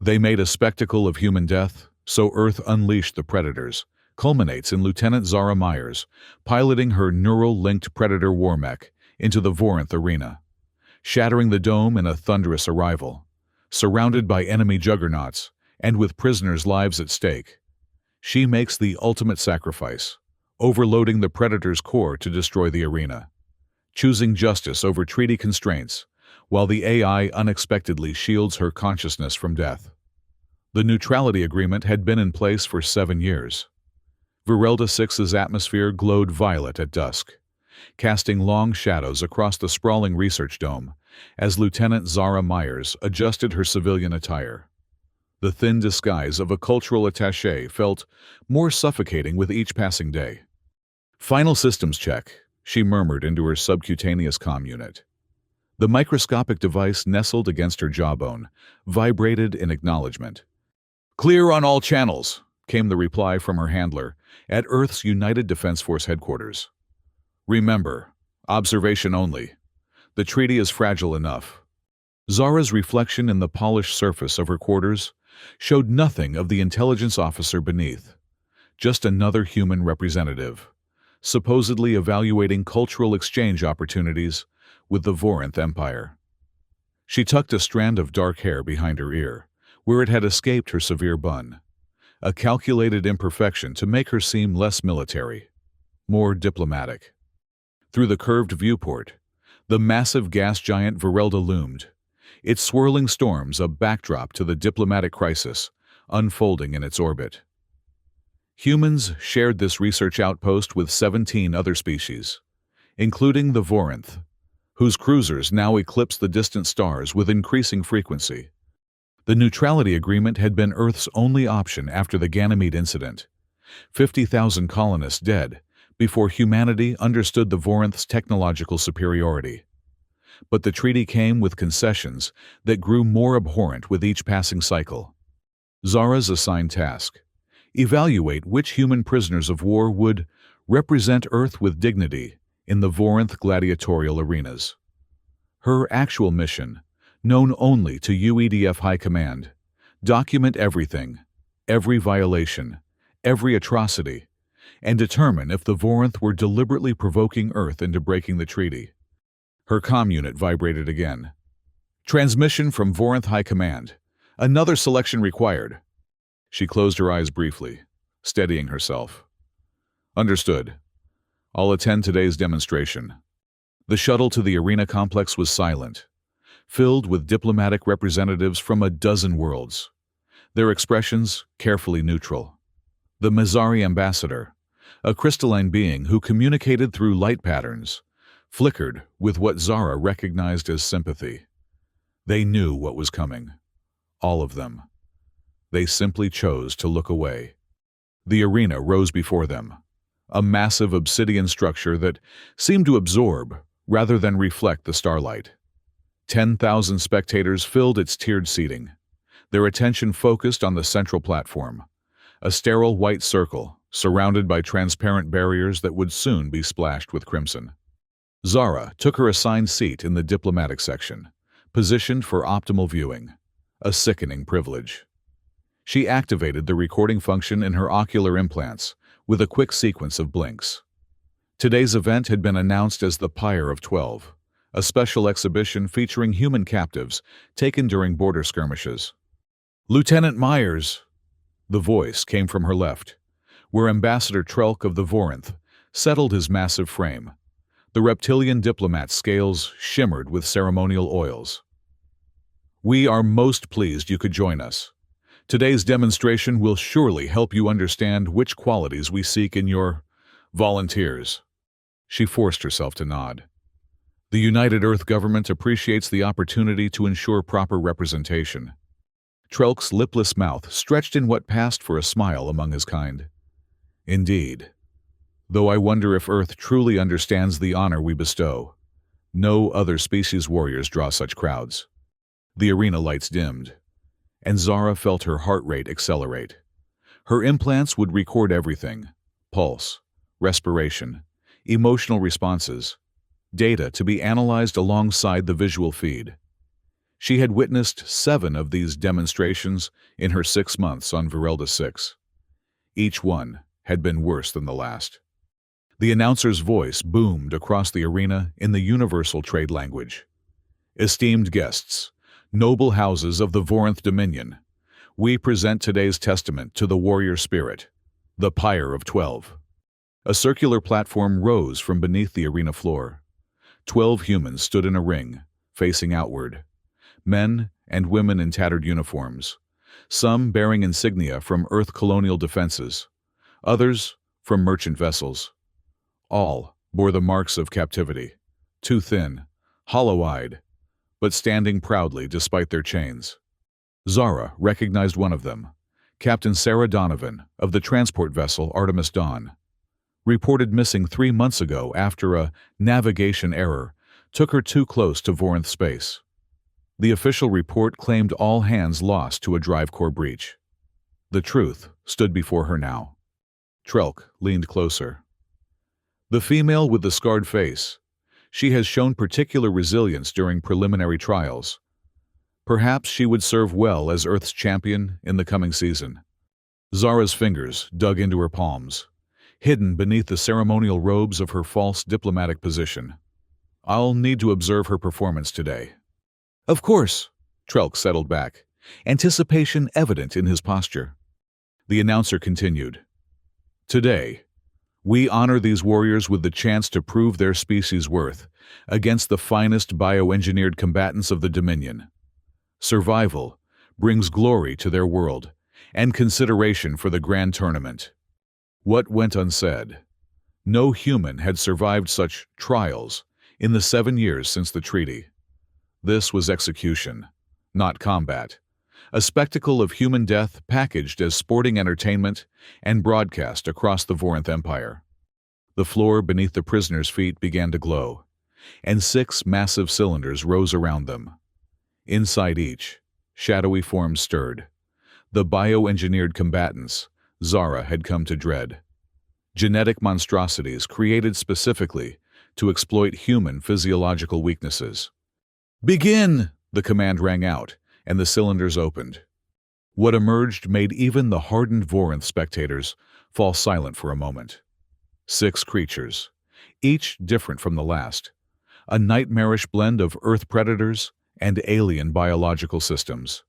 They made a spectacle of human death, so Earth unleashed the predators, culminates in Lieutenant Zara Myers, piloting her neural-linked Predator war mech into the Vorinth arena, shattering the dome in a thunderous arrival. Surrounded by enemy juggernauts, and with prisoners' lives at stake, she makes the ultimate sacrifice, overloading the Predator's core to destroy the arena, choosing justice over treaty constraints, while the AI unexpectedly shields her consciousness from death. The neutrality agreement had been in place for 7 years. Virelda 6's atmosphere glowed violet at dusk, casting long shadows across the sprawling research dome as Lieutenant Zara Myers adjusted her civilian attire. The thin disguise of a cultural attaché felt more suffocating with each passing day. "Final systems check," she murmured into her subcutaneous comm unit. The microscopic device nestled against her jawbone vibrated in acknowledgement. "Clear on all channels," came the reply from her handler at Earth's United Defense Force headquarters. "Remember, observation only. The treaty is fragile enough." Zara's reflection in the polished surface of her quarters showed nothing of the intelligence officer beneath, just another human representative, supposedly evaluating cultural exchange opportunities with the Vorinth Empire. She tucked a strand of dark hair behind her ear, where it had escaped her severe bun, a calculated imperfection to make her seem less military, more diplomatic. Through the curved viewport, the massive gas giant Virelda loomed, its swirling storms a backdrop to the diplomatic crisis unfolding in its orbit. Humans shared this research outpost with 17 other species, including the Vorinth, whose cruisers now eclipse the distant stars with increasing frequency. The neutrality agreement had been Earth's only option after the Ganymede incident. 50,000 colonists dead before humanity understood the Vorinth's technological superiority. But the treaty came with concessions that grew more abhorrent with each passing cycle. Zara's assigned task: evaluate which human prisoners of war would represent Earth with dignity in the Vorinth gladiatorial arenas. Her actual mission, known only to UEDF High Command: document everything, every violation, every atrocity, and determine if the Vorinth were deliberately provoking Earth into breaking the treaty. Her comm unit vibrated again. "Transmission from Vorinth High Command. Another selection required." She closed her eyes briefly, steadying herself. "Understood. I'll attend today's demonstration." The shuttle to the arena complex was silent, filled with diplomatic representatives from a dozen worlds, their expressions carefully neutral. The Mizari ambassador, a crystalline being who communicated through light patterns, flickered with what Zara recognized as sympathy. They knew what was coming. All of them. They simply chose to look away. The arena rose before them, a massive obsidian structure that seemed to absorb rather than reflect the starlight. 10,000 spectators filled its tiered seating, their attention focused on the central platform, a sterile white circle surrounded by transparent barriers that would soon be splashed with crimson. Zara took her assigned seat in the diplomatic section, positioned for optimal viewing, a sickening privilege. She activated the recording function in her ocular implants with a quick sequence of blinks. Today's event had been announced as the Pyre of 12, a special exhibition featuring human captives taken during border skirmishes. "Lieutenant Myers!" The voice came from her left, where Ambassador Trelk of the Vorinth settled his massive frame. The reptilian diplomat's scales shimmered with ceremonial oils. "We are most pleased you could join us. Today's demonstration will surely help you understand which qualities we seek in your volunteers." She forced herself to nod. The United Earth government appreciates the opportunity to ensure proper representation. Trelk's lipless mouth stretched in what passed for a smile among his kind. "Indeed. Though I wonder if Earth truly understands the honor we bestow. No other species warriors draw such crowds." The arena lights dimmed, and Zara felt her heart rate accelerate. Her implants would record everything: pulse, respiration, emotional responses, data to be analyzed alongside the visual feed. She had witnessed 7 of these demonstrations in her 6 months on Virelda 6. Each one had been worse than the last. The announcer's voice boomed across the arena in the universal trade language. Esteemed guests, noble houses of the Vorinth Dominion, we present today's testament to the warrior spirit, the Pyre of 12. A circular platform rose from beneath the arena floor. 12 humans stood in a ring, facing outward. Men and women in tattered uniforms, some bearing insignia from Earth colonial defenses, others from merchant vessels. All bore the marks of captivity, too thin, hollow-eyed, but standing proudly despite their chains. Zara recognized one of them, Captain Sarah Donovan of the transport vessel Artemis Dawn. Reported missing 3 months ago after a navigation error took her too close to Vorinth space. The official report claimed all hands lost to a drive core breach. The truth stood before her now. Trelk leaned closer. The female with the scarred face. She has shown particular resilience during preliminary trials. Perhaps she would serve well as Earth's champion in the coming season. Zara's fingers dug into her palms, hidden beneath the ceremonial robes of her false diplomatic position. I'll need to observe her performance today. Of course, Trelk settled back, anticipation evident in his posture. The announcer continued. Today, we honor these warriors with the chance to prove their species' worth against the finest bioengineered combatants of the Dominion. Survival brings glory to their world and consideration for the grand tournament. What went unsaid? No human had survived such trials in the 7 years since the treaty. This was execution, not combat, a spectacle of human death packaged as sporting entertainment and broadcast across the Vorinth Empire. The floor beneath the prisoners' feet began to glow, and 6 massive cylinders rose around them. Inside each, shadowy forms stirred. The bioengineered combatants Zara had come to dread. Genetic monstrosities created specifically to exploit human physiological weaknesses. "Begin!" the command rang out, and the cylinders opened. What emerged made even the hardened Vorinth spectators fall silent for a moment. 6 creatures, each different from the last, a nightmarish blend of Earth predators and alien biological systems.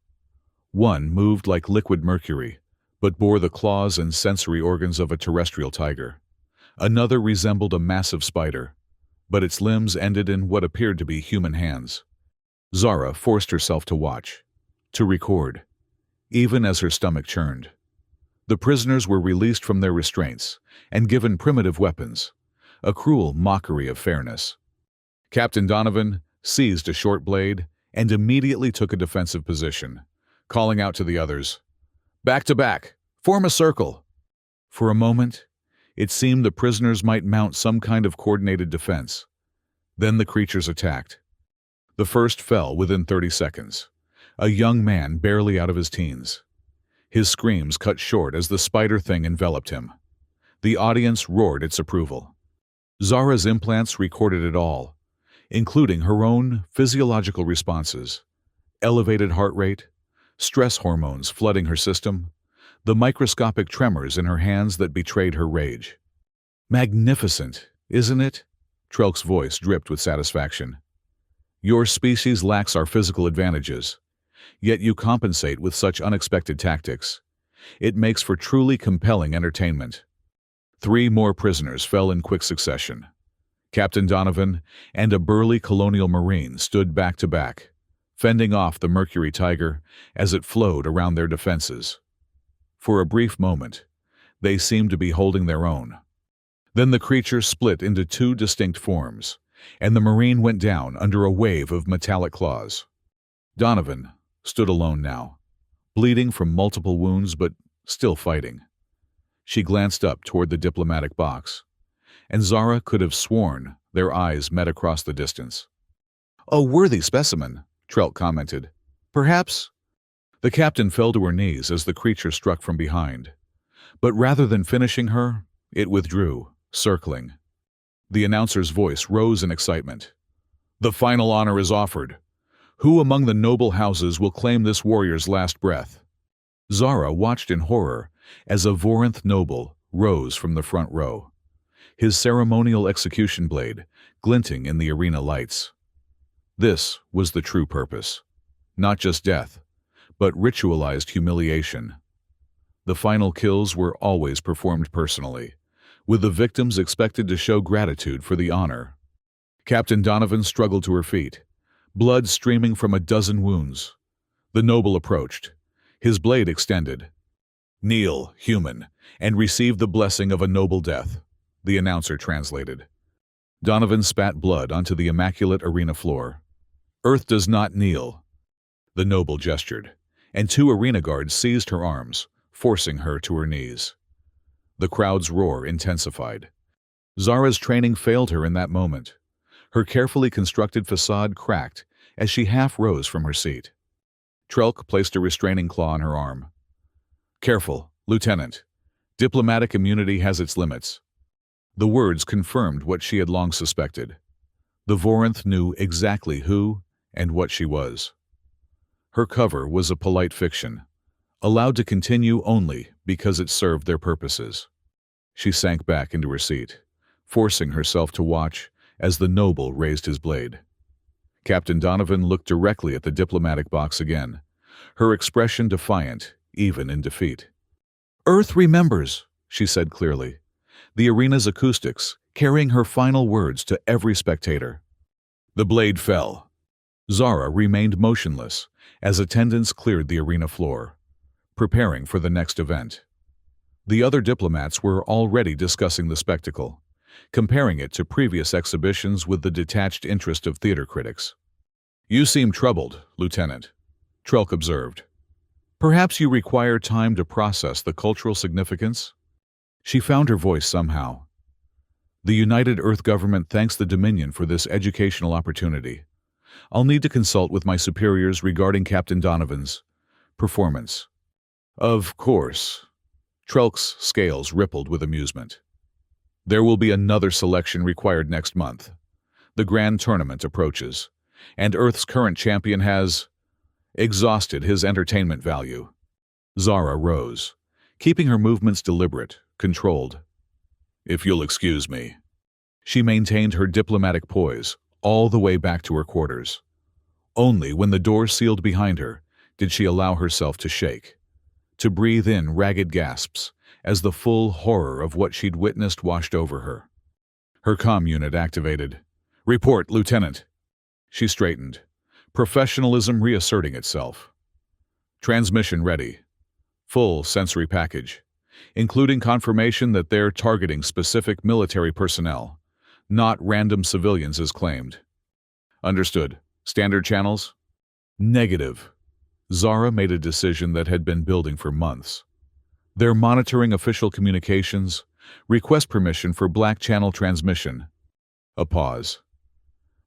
One moved like liquid mercury, but bore the claws and sensory organs of a terrestrial tiger. Another resembled a massive spider, but its limbs ended in what appeared to be human hands. Zara forced herself to watch, to record, even as her stomach churned. The prisoners were released from their restraints and given primitive weapons, a cruel mockery of fairness. Captain Donovan seized a short blade and immediately took a defensive position, calling out to the others, "Back to back! Form a circle!" For a moment, it seemed the prisoners might mount some kind of coordinated defense. Then the creatures attacked. The first fell within 30 seconds, a young man barely out of his teens. His screams cut short as the spider thing enveloped him. The audience roared its approval. Zara's implants recorded it all, including her own physiological responses, elevated heart rate, stress hormones flooding her system, the microscopic tremors in her hands that betrayed her rage. "Magnificent, isn't it?" Trelk's voice dripped with satisfaction. "Your species lacks our physical advantages, yet you compensate with such unexpected tactics. It makes for truly compelling entertainment." 3 more prisoners fell in quick succession. Captain Donovan and a burly colonial marine stood back to back, fending off the Mercury Tiger as it flowed around their defenses. For a brief moment, they seemed to be holding their own. Then the creature split into 2 distinct forms, and the marine went down under a wave of metallic claws. Donovan stood alone now, bleeding from multiple wounds but still fighting. She glanced up toward the diplomatic box, and Zara could have sworn their eyes met across the distance. "A worthy specimen," Trelk commented. "Perhaps—" The captain fell to her knees as the creature struck from behind, but rather than finishing her, it withdrew, circling. The announcer's voice rose in excitement. "The final honor is offered. Who among the noble houses will claim this warrior's last breath? Zara watched in horror as a Vorinth noble rose from the front row, his ceremonial execution blade glinting in the arena lights. This was the true purpose. Not just death, but ritualized humiliation. The final kills were always performed personally, with the victims expected to show gratitude for the honor. Captain Donovan struggled to her feet, blood streaming from a dozen wounds. The noble approached, his blade extended. "Kneel, human, and receive the blessing of a noble death," the announcer translated. Donovan spat blood onto the immaculate arena floor. "Earth does not kneel." The noble gestured, and two arena guards seized her arms, forcing her to her knees. The crowd's roar intensified. Zara's training failed her in that moment. Her carefully constructed facade cracked as she half rose from her seat. Trelk placed a restraining claw on her arm. "Careful, Lieutenant. Diplomatic immunity has its limits." The words confirmed what she had long suspected. The Vorinth knew exactly who and what she was. Her cover was a polite fiction, allowed to continue only because it served their purposes. She sank back into her seat, forcing herself to watch as the noble raised his blade. Captain Donovan looked directly at the diplomatic box again, her expression defiant, even in defeat. "Earth remembers," she said clearly, the arena's acoustics carrying her final words to every spectator. The blade fell. Zara remained motionless as attendants cleared the arena floor, preparing for the next event. The other diplomats were already discussing the spectacle, comparing it to previous exhibitions with the detached interest of theater critics. "You seem troubled, Lieutenant," Trelk observed. "Perhaps you require time to process the cultural significance?" She found her voice somehow. "The United Earth government thanks the Dominion for this educational opportunity. I'll need to consult with my superiors regarding Captain Donovan's performance." "Of course." Trelk's scales rippled with amusement. "There will be another selection required next month. The Grand Tournament approaches, and Earth's current champion has exhausted his entertainment value." Zara rose, keeping her movements deliberate, controlled. "If you'll excuse me." She maintained her diplomatic poise all the way back to her quarters. Only when the door sealed behind her did she allow herself to shake, to breathe in ragged gasps as the full horror of what she'd witnessed washed over her. Her comm unit activated. "Report, Lieutenant." She straightened, professionalism reasserting itself. "Transmission ready. Full sensory package, including confirmation that they're targeting specific military personnel, not random civilians as claimed." "Understood. Standard channels?" "Negative." Zara made a decision that had been building for months. "They're monitoring official communications. Request permission for Black Channel transmission." A pause.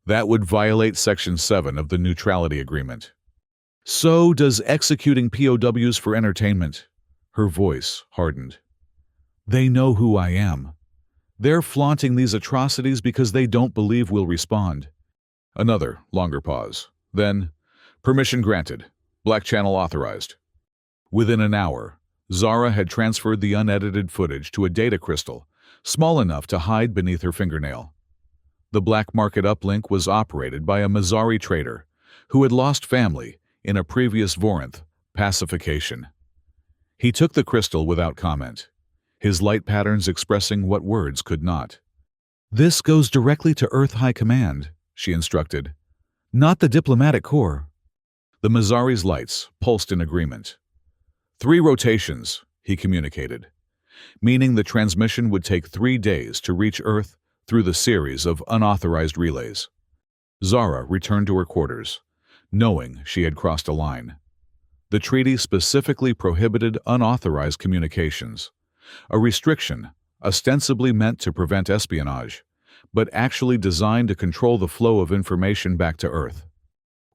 "That would violate Section 7 of the Neutrality Agreement." "So does executing POWs for entertainment." Her voice hardened. "They know who I am. They're flaunting these atrocities because they don't believe we'll respond." Another longer pause. Then, "Permission granted. Black Channel authorized." Within an hour, Zara had transferred the unedited footage to a data crystal, small enough to hide beneath her fingernail. The black market uplink was operated by a Mazari trader who had lost family in a previous Vorinth pacification. He took the crystal without comment, his light patterns expressing what words could not. "This goes directly to Earth High Command," she instructed, "not the diplomatic corps." The Mazari's lights pulsed in agreement. 3 rotations, he communicated, meaning the transmission would take 3 days to reach Earth through the series of unauthorized relays. Zara returned to her quarters, knowing she had crossed a line. The treaty specifically prohibited unauthorized communications, a restriction ostensibly meant to prevent espionage, but actually designed to control the flow of information back to Earth.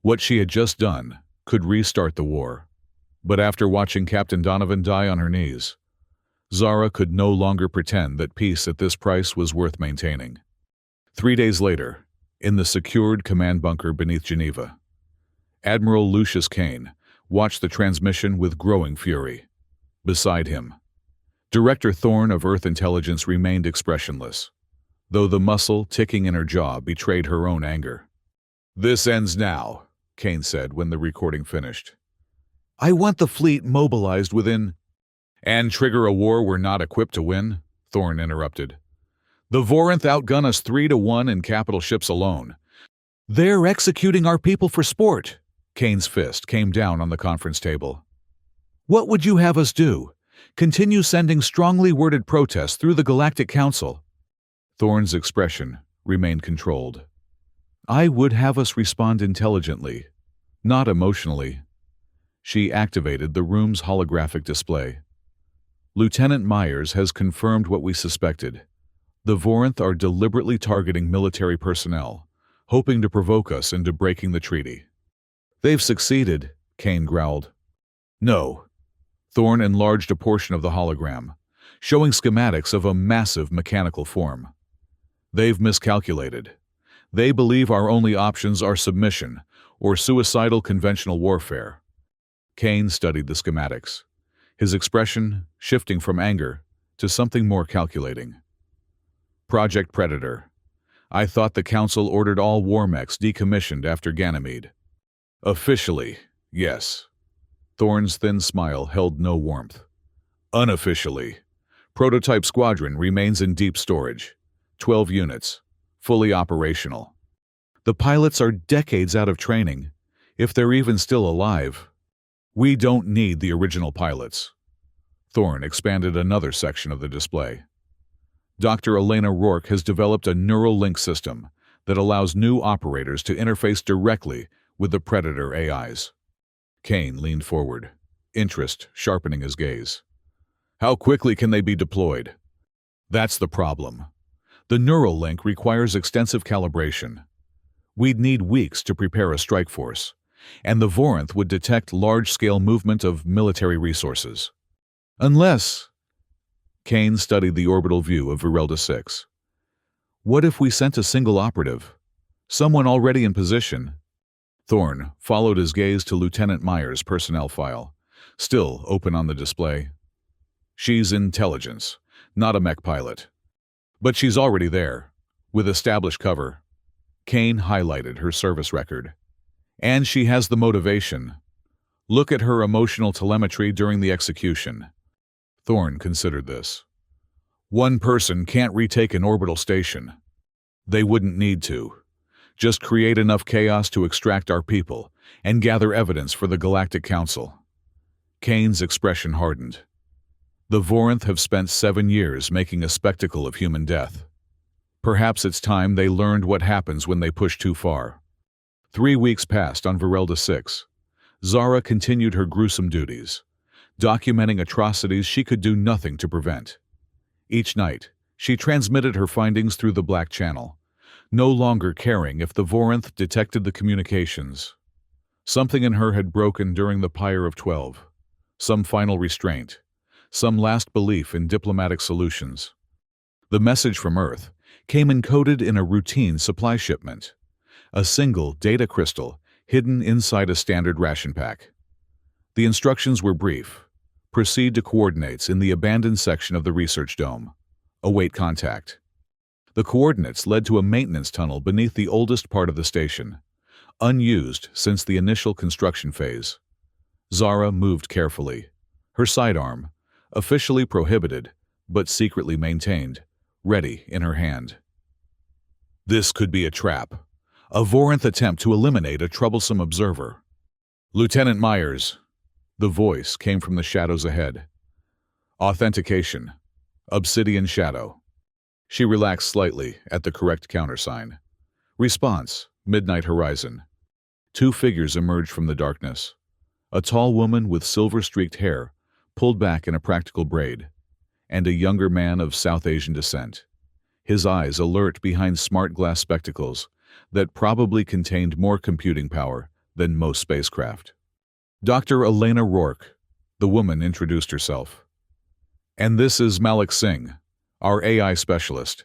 What she had just done could restart the war. But after watching Captain Donovan die on her knees, Zara could no longer pretend that peace at this price was worth maintaining. 3 days later, in the secured command bunker beneath Geneva, Admiral Lucius Kane watched the transmission with growing fury. Beside him, Director Thorne of Earth Intelligence remained expressionless, though the muscle ticking in her jaw betrayed her own anger. "This ends now," Kane said when the recording finished. "I want the fleet mobilized within—" "And trigger a war we're not equipped to win," Thorne interrupted. "The Vorinth outgun us 3-1 in capital ships alone. They're executing our people for sport." Kane's fist came down on the conference table. "What would you have us do? Continue sending strongly worded protests through the Galactic Council?" Thorne's expression remained controlled. "I would have us respond intelligently, not emotionally." She activated the room's holographic display. "Lieutenant Myers has confirmed what we suspected. The Vorinth are deliberately targeting military personnel, hoping to provoke us into breaking the treaty." "They've succeeded," Kane growled. "No." Thorne enlarged a portion of the hologram, showing schematics of a massive mechanical form. "They've miscalculated. They believe our only options are submission or suicidal conventional warfare." Kane studied the schematics, his expression shifting from anger to something more calculating. "Project Predator. I thought the Council ordered all war mechs decommissioned after Ganymede." "Officially, yes." Thorne's thin smile held no warmth. "Unofficially, Prototype Squadron remains in deep storage. 12 units, fully operational. The pilots are decades out of training, if they're even still alive. We don't need the original pilots." Thorne expanded another section of the display. "Dr. Elena Rourke has developed a neural link system that allows new operators to interface directly with the Predator AIs." Kane leaned forward, interest sharpening his gaze. "How quickly can they be deployed?" "That's the problem. The neural link requires extensive calibration. We'd need weeks to prepare a strike force, and the Vorinth would detect large-scale movement of military resources. Unless—" Kane studied the orbital view of Virelda 6. "What if we sent a single operative? Someone already in position?" Thorne followed his gaze to Lieutenant Myers' personnel file, still open on the display. "She's intelligence, not a mech pilot. But she's already there, with established cover." Kane highlighted her service record. "And she has the motivation. Look at her emotional telemetry during the execution." Thorne considered this. "One person can't retake an orbital station. They wouldn't need to. Just create enough chaos to extract our people and gather evidence for the Galactic Council." Kane's expression hardened. "The Vorinth have spent 7 years making a spectacle of human death. Perhaps it's time they learned what happens when they push too far." 3 weeks passed on Virelda 6. Zara continued her gruesome duties, documenting atrocities she could do nothing to prevent. Each night, she transmitted her findings through the Black Channel, no longer caring if the Vorinth detected the communications. Something in her had broken during the Pyre of 12. Some final restraint, some last belief in diplomatic solutions. The message from Earth came encoded in a routine supply shipment, a single data crystal hidden inside a standard ration pack. The instructions were brief. Proceed to coordinates in the abandoned section of the research dome. Await contact. The coordinates led to a maintenance tunnel beneath the oldest part of the station, unused since the initial construction phase. Zara moved carefully, her sidearm, officially prohibited but secretly maintained, ready in her hand. This could be a trap, a Vorinth attempt to eliminate a troublesome observer. "Lieutenant Myers." The voice came from the shadows ahead. "Authentication. Obsidian Shadow." She relaxed slightly at the correct countersign. Response: Midnight Horizon. 2 figures emerged from the darkness. A tall woman with silver-streaked hair, pulled back in a practical braid, and a younger man of South Asian descent, his eyes alert behind smart glass spectacles that probably contained more computing power than most spacecraft. "Dr. Elena Rourke," the woman introduced herself. "And this is Malik Singh, our AI specialist.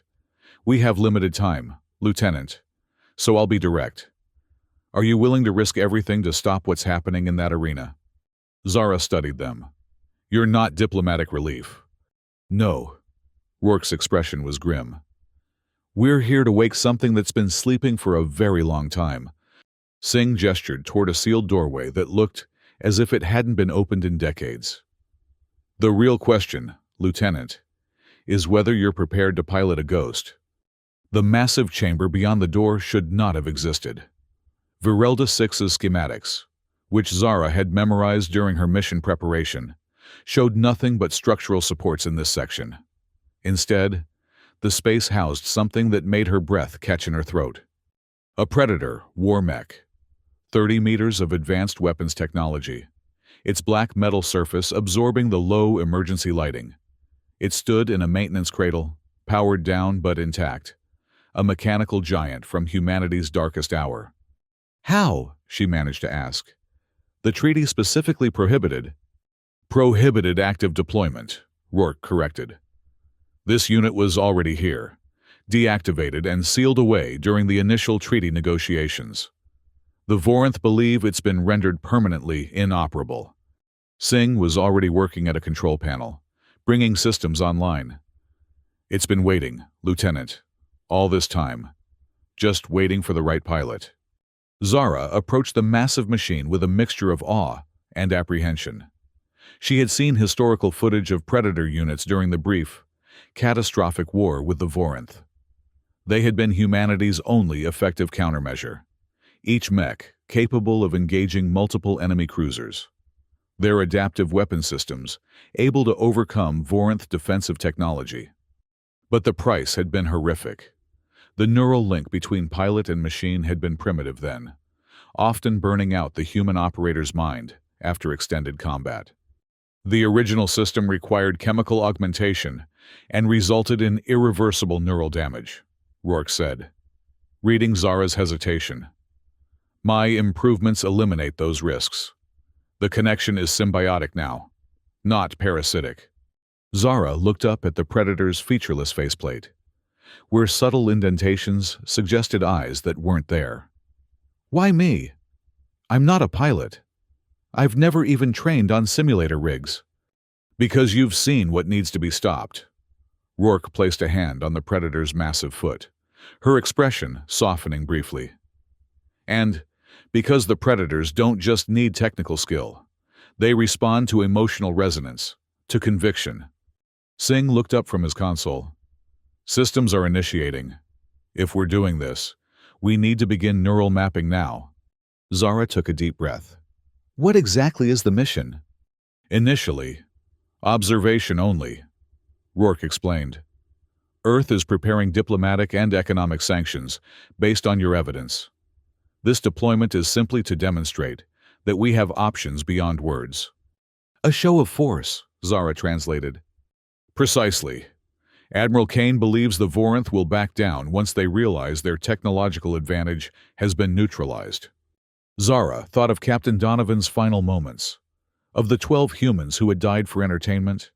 We have limited time, Lieutenant, so I'll be direct. Are you willing to risk everything to stop what's happening in that arena? Zara studied them. You're not diplomatic relief. No. Rourke's expression was grim. We're here to wake something that's been sleeping for a very long time. Singh gestured toward a sealed doorway that looked as if it hadn't been opened in decades. The real question, Lieutenant, is whether you're prepared to pilot a ghost. The massive chamber beyond the door should not have existed. Virelda 6's schematics, which Zara had memorized during her mission preparation, showed nothing but structural supports in this section. Instead, the space housed something that made her breath catch in her throat. A Predator war mech, 30 meters of advanced weapons technology, its black metal surface absorbing the low emergency lighting. It stood in a maintenance cradle, powered down but intact, a mechanical giant from humanity's darkest hour. How? She managed to ask. The treaty specifically prohibited active deployment, Rourke corrected. This unit was already here, deactivated and sealed away during the initial treaty negotiations. The Vorinth believe it's been rendered permanently inoperable. Singh was already working at a control panel, bringing systems online. It's been waiting, Lieutenant, all this time, just waiting for the right pilot. Zara approached the massive machine with a mixture of awe and apprehension. She had seen historical footage of Predator units during the brief, catastrophic war with the Vorinth. They had been humanity's only effective countermeasure, each mech capable of engaging multiple enemy cruisers. Their adaptive weapon systems able to overcome Vorinth defensive technology. But the price had been horrific. The neural link between pilot and machine had been primitive then, often burning out the human operator's mind after extended combat. The original system required chemical augmentation and resulted in irreversible neural damage, Rourke said, reading Zara's hesitation. My improvements eliminate those risks. The connection is symbiotic now, not parasitic. Zara looked up at the Predator's featureless faceplate, where subtle indentations suggested eyes that weren't there. Why me? I'm not a pilot. I've never even trained on simulator rigs. Because you've seen what needs to be stopped. Rourke placed a hand on the Predator's massive foot, her expression softening briefly. And because the Predators don't just need technical skill, they respond to emotional resonance, to conviction. Singh looked up from his console. Systems are initiating. If we're doing this, we need to begin neural mapping now. Zara took a deep breath. What exactly is the mission? Initially, observation only, Rourke explained. Earth is preparing diplomatic and economic sanctions based on your evidence. This deployment is simply to demonstrate that we have options beyond words. A show of force, Zara translated. Precisely. Admiral Kane believes the Vorinth will back down once they realize their technological advantage has been neutralized. Zara thought of Captain Donovan's final moments, of the 12 humans who had died for entertainment,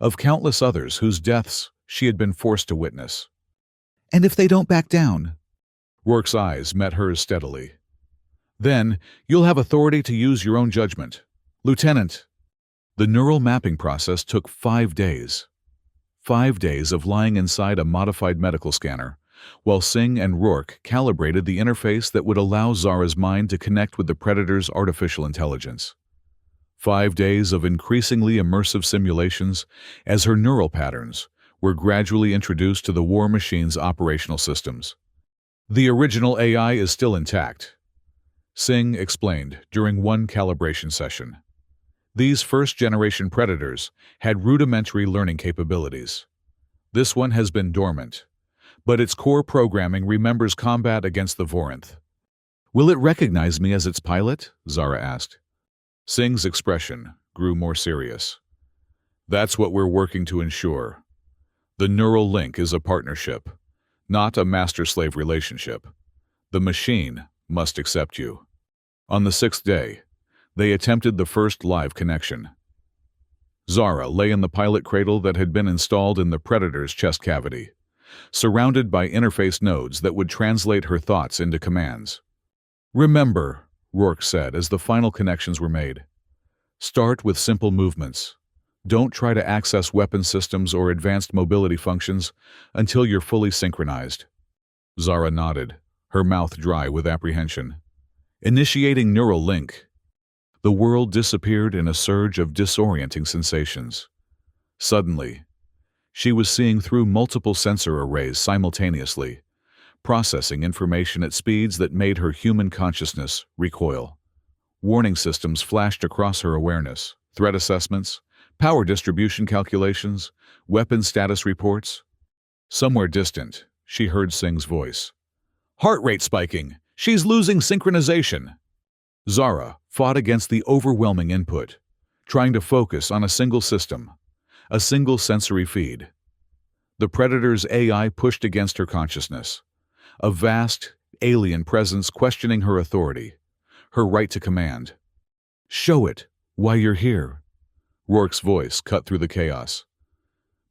of countless others whose deaths she had been forced to witness. And if they don't back down? Rourke's eyes met hers steadily. Then you'll have authority to use your own judgment. Lieutenant. The neural mapping process took 5 days. 5 days of lying inside a modified medical scanner, while Singh and Rourke calibrated the interface that would allow Zara's mind to connect with the Predator's artificial intelligence. 5 days of increasingly immersive simulations as her neural patterns were gradually introduced to the war machine's operational systems. The original AI is still intact, Singh explained during one calibration session. These first-generation Predators had rudimentary learning capabilities. This one has been dormant, but its core programming remembers combat against the Vorinth. Will it recognize me as its pilot? Zara asked. Singh's expression grew more serious. That's what we're working to ensure. The neural link is a partnership, not a master-slave relationship. The machine must accept you. On the 6th day, they attempted the first live connection. Zara lay in the pilot cradle that had been installed in the Predator's chest cavity, surrounded by interface nodes that would translate her thoughts into commands. Remember, Rourke said as the final connections were made. Start with simple movements. Don't try to access weapon systems or advanced mobility functions until you're fully synchronized. Zara nodded, her mouth dry with apprehension. Initiating neural link. The world disappeared in a surge of disorienting sensations. Suddenly, she was seeing through multiple sensor arrays simultaneously, processing information at speeds that made her human consciousness recoil. Warning systems flashed across her awareness, threat assessments, power distribution calculations, weapon status reports. Somewhere distant, she heard Singh's voice. Heart rate spiking. She's losing synchronization. Zara fought against the overwhelming input, trying to focus on a single system, a single sensory feed. The Predator's AI pushed against her consciousness, a vast, alien presence questioning her authority, her right to command. Show it, why you're here. Rourke's voice cut through the chaos.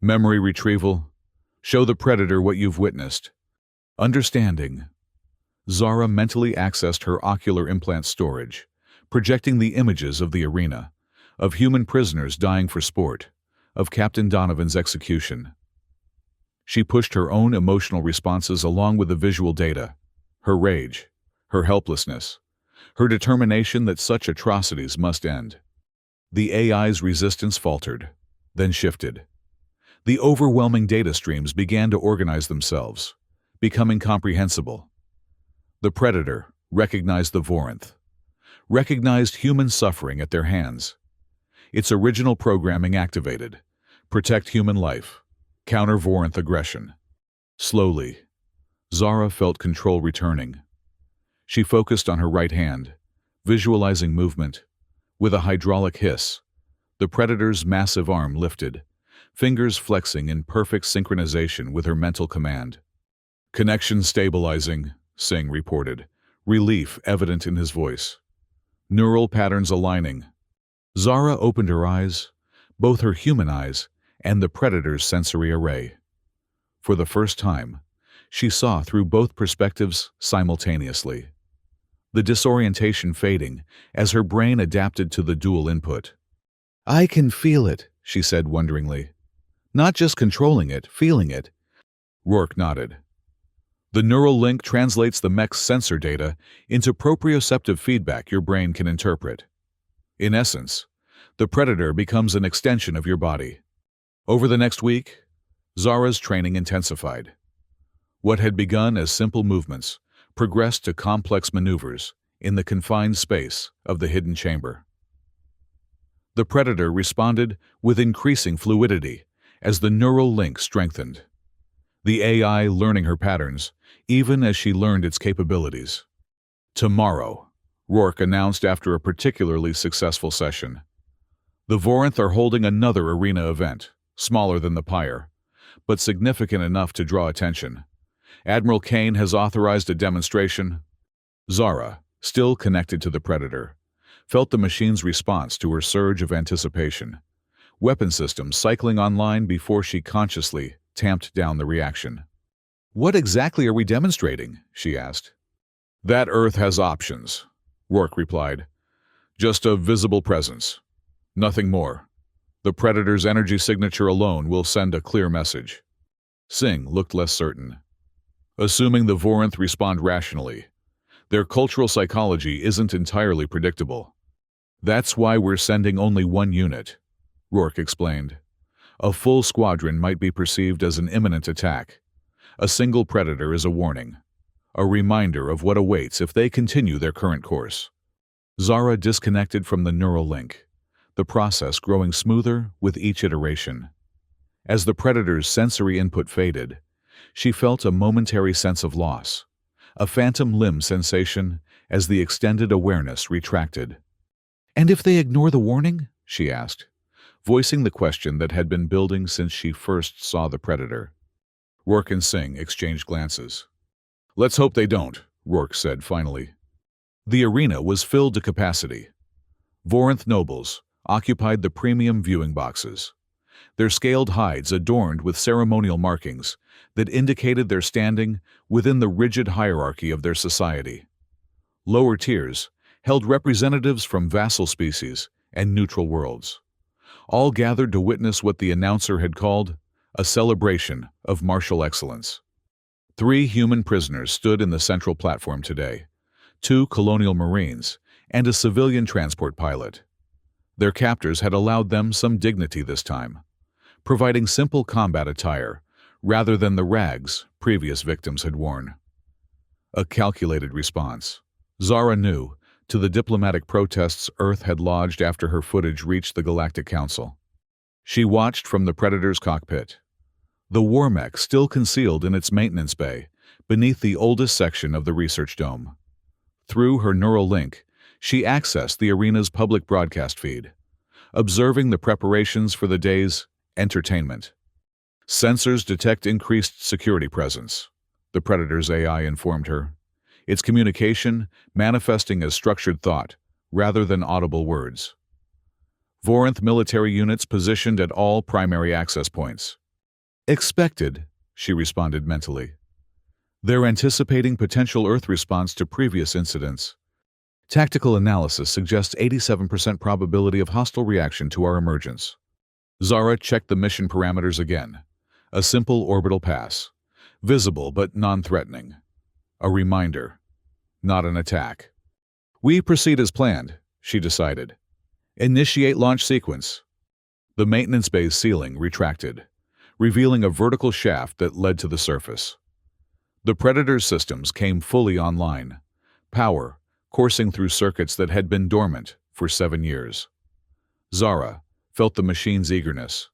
Memory retrieval. Show the Predator what you've witnessed. Understanding. Zara mentally accessed her ocular implant storage, projecting the images of the arena, of human prisoners dying for sport, of Captain Donovan's execution. She pushed her own emotional responses along with the visual data, her rage, her helplessness, her determination that such atrocities must end. The AI's resistance faltered, then shifted. The overwhelming data streams began to organize themselves, becoming comprehensible. The Predator recognized the Vorinth, recognized human suffering at their hands. Its original programming activated: protect human life, counter Vorinth aggression. Slowly, Zara felt control returning. She focused on her right hand, visualizing movement. With a hydraulic hiss, the Predator's massive arm lifted, fingers flexing in perfect synchronization with her mental command. Connection stabilizing, Singh reported, relief evident in his voice. Neural patterns aligning. Zara opened her eyes, both her human eyes and the Predator's sensory array. For the first time, she saw through both perspectives simultaneously, the disorientation fading as her brain adapted to the dual input. I can feel it, she said wonderingly. Not just controlling it, feeling it. Rourke nodded. The neural link translates the mech's sensor data into proprioceptive feedback your brain can interpret. In essence, the Predator becomes an extension of your body. Over the next week, Zara's training intensified. What had begun as simple movements progressed to complex maneuvers in the confined space of the hidden chamber. The Predator responded with increasing fluidity as the neural link strengthened, the AI learning her patterns even as she learned its capabilities. Tomorrow, Rourke announced after a particularly successful session. The Vorinth are holding another arena event, smaller than the Pyre, but significant enough to draw attention. Admiral Kane has authorized a demonstration. Zara, still connected to the Predator, felt the machine's response to her surge of anticipation, weapon systems cycling online before she consciously tamped down the reaction. What exactly are we demonstrating? She asked. That Earth has options, Rourke replied. Just a visible presence. Nothing more. The Predator's energy signature alone will send a clear message. Singh looked less certain. Assuming the Vorinth respond rationally, their cultural psychology isn't entirely predictable. That's why we're sending only one unit, Rourke explained. A full squadron might be perceived as an imminent attack. A single Predator is a warning, a reminder of what awaits if they continue their current course. Zara disconnected from the neural link, the process growing smoother with each iteration. As the Predator's sensory input faded, she felt a momentary sense of loss, a phantom limb sensation as the extended awareness retracted. And if they ignore the warning? She asked, voicing the question that had been building since she first saw the Predator. Rourke and Singh exchanged glances. Let's hope they don't, Rourke said finally. The arena was filled to capacity. Vorinth nobles occupied the premium viewing boxes, their scaled hides adorned with ceremonial markings that indicated their standing within the rigid hierarchy of their society. Lower tiers held representatives from vassal species and neutral worlds, all gathered to witness what the announcer had called a celebration of martial excellence. 3 human prisoners stood in the central platform today, 2 colonial marines and a civilian transport pilot. Their captors had allowed them some dignity this time, providing simple combat attire rather than the rags previous victims had worn. A calculated response, Zara knew, to the diplomatic protests Earth had lodged after her footage reached the Galactic Council. She watched from the Predator's cockpit, the war mech still concealed in its maintenance bay beneath the oldest section of the research dome. Through her neural link, she accessed the arena's public broadcast feed, observing the preparations for the day's entertainment. Sensors detect increased security presence, the Predator's AI informed her, its communication manifesting as structured thought rather than audible words. Vorinth military units positioned at all primary access points. Expected, she responded mentally. They're anticipating potential Earth response to previous incidents. Tactical analysis suggests 87% probability of hostile reaction to our emergence. Zara checked the mission parameters again. A simple orbital pass, visible but non-threatening. A reminder, not an attack. We proceed as planned, she decided. Initiate launch sequence. The maintenance bay's ceiling retracted, revealing a vertical shaft that led to the surface. The Predator's systems came fully online, power coursing through circuits that had been dormant for 7 years. Zara felt the machine's eagerness,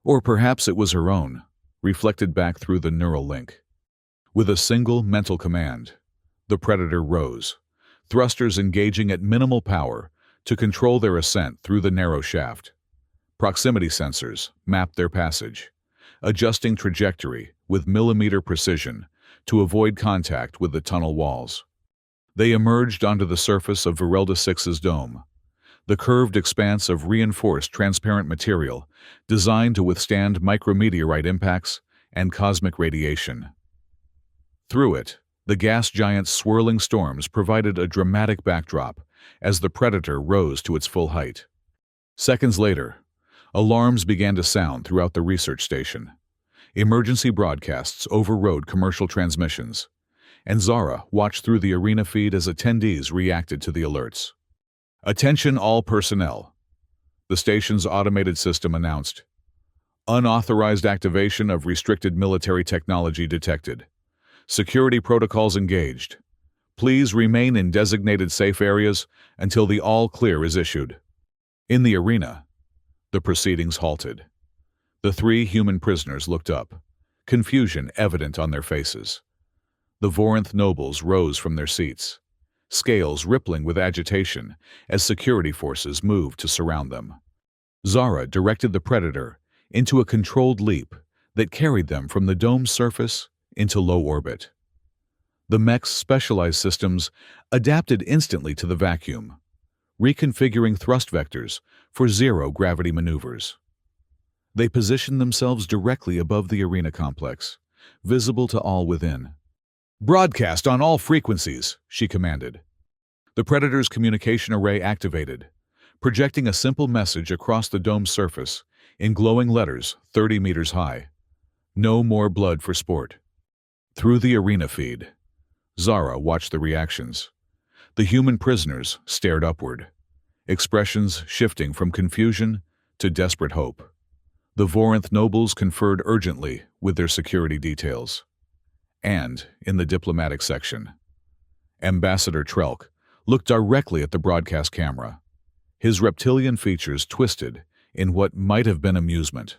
or perhaps it was her own, reflected back through the neural link. With a single mental command, the Predator rose, thrusters engaging at minimal power to control their ascent through the narrow shaft. Proximity sensors mapped their passage, adjusting trajectory with millimeter precision to avoid contact with the tunnel walls. They emerged onto the surface of Virelda 6's dome, the curved expanse of reinforced transparent material designed to withstand micrometeorite impacts and cosmic radiation. Through it, the gas giant's swirling storms provided a dramatic backdrop as the Predator rose to its full height. Seconds later, alarms began to sound throughout the research station. Emergency broadcasts overrode commercial transmissions, and Zara watched through the arena feed as attendees reacted to the alerts. Attention all personnel, the station's automated system announced. Unauthorized activation of restricted military technology detected. Security protocols engaged. Please remain in designated safe areas until the all-clear is issued. In the arena, the proceedings halted. The 3 human prisoners looked up, confusion evident on their faces. The Vorinth nobles rose from their seats, scales rippling with agitation as security forces moved to surround them. Zara directed the Predator into a controlled leap that carried them from the dome's surface into low orbit. The mech's specialized systems adapted instantly to the vacuum, reconfiguring thrust vectors for zero-gravity maneuvers. They positioned themselves directly above the arena complex, visible to all within. "Broadcast on all frequencies," she commanded. The Predator's communication array activated, projecting a simple message across the dome's surface in glowing letters 30 meters high. No more blood for sport. Through the arena feed, Zara watched the reactions. The human prisoners stared upward, expressions shifting from confusion to desperate hope. The Vorinth nobles conferred urgently with their security details. And, in the diplomatic section, Ambassador Trelk looked directly at the broadcast camera, his reptilian features twisted in what might have been amusement.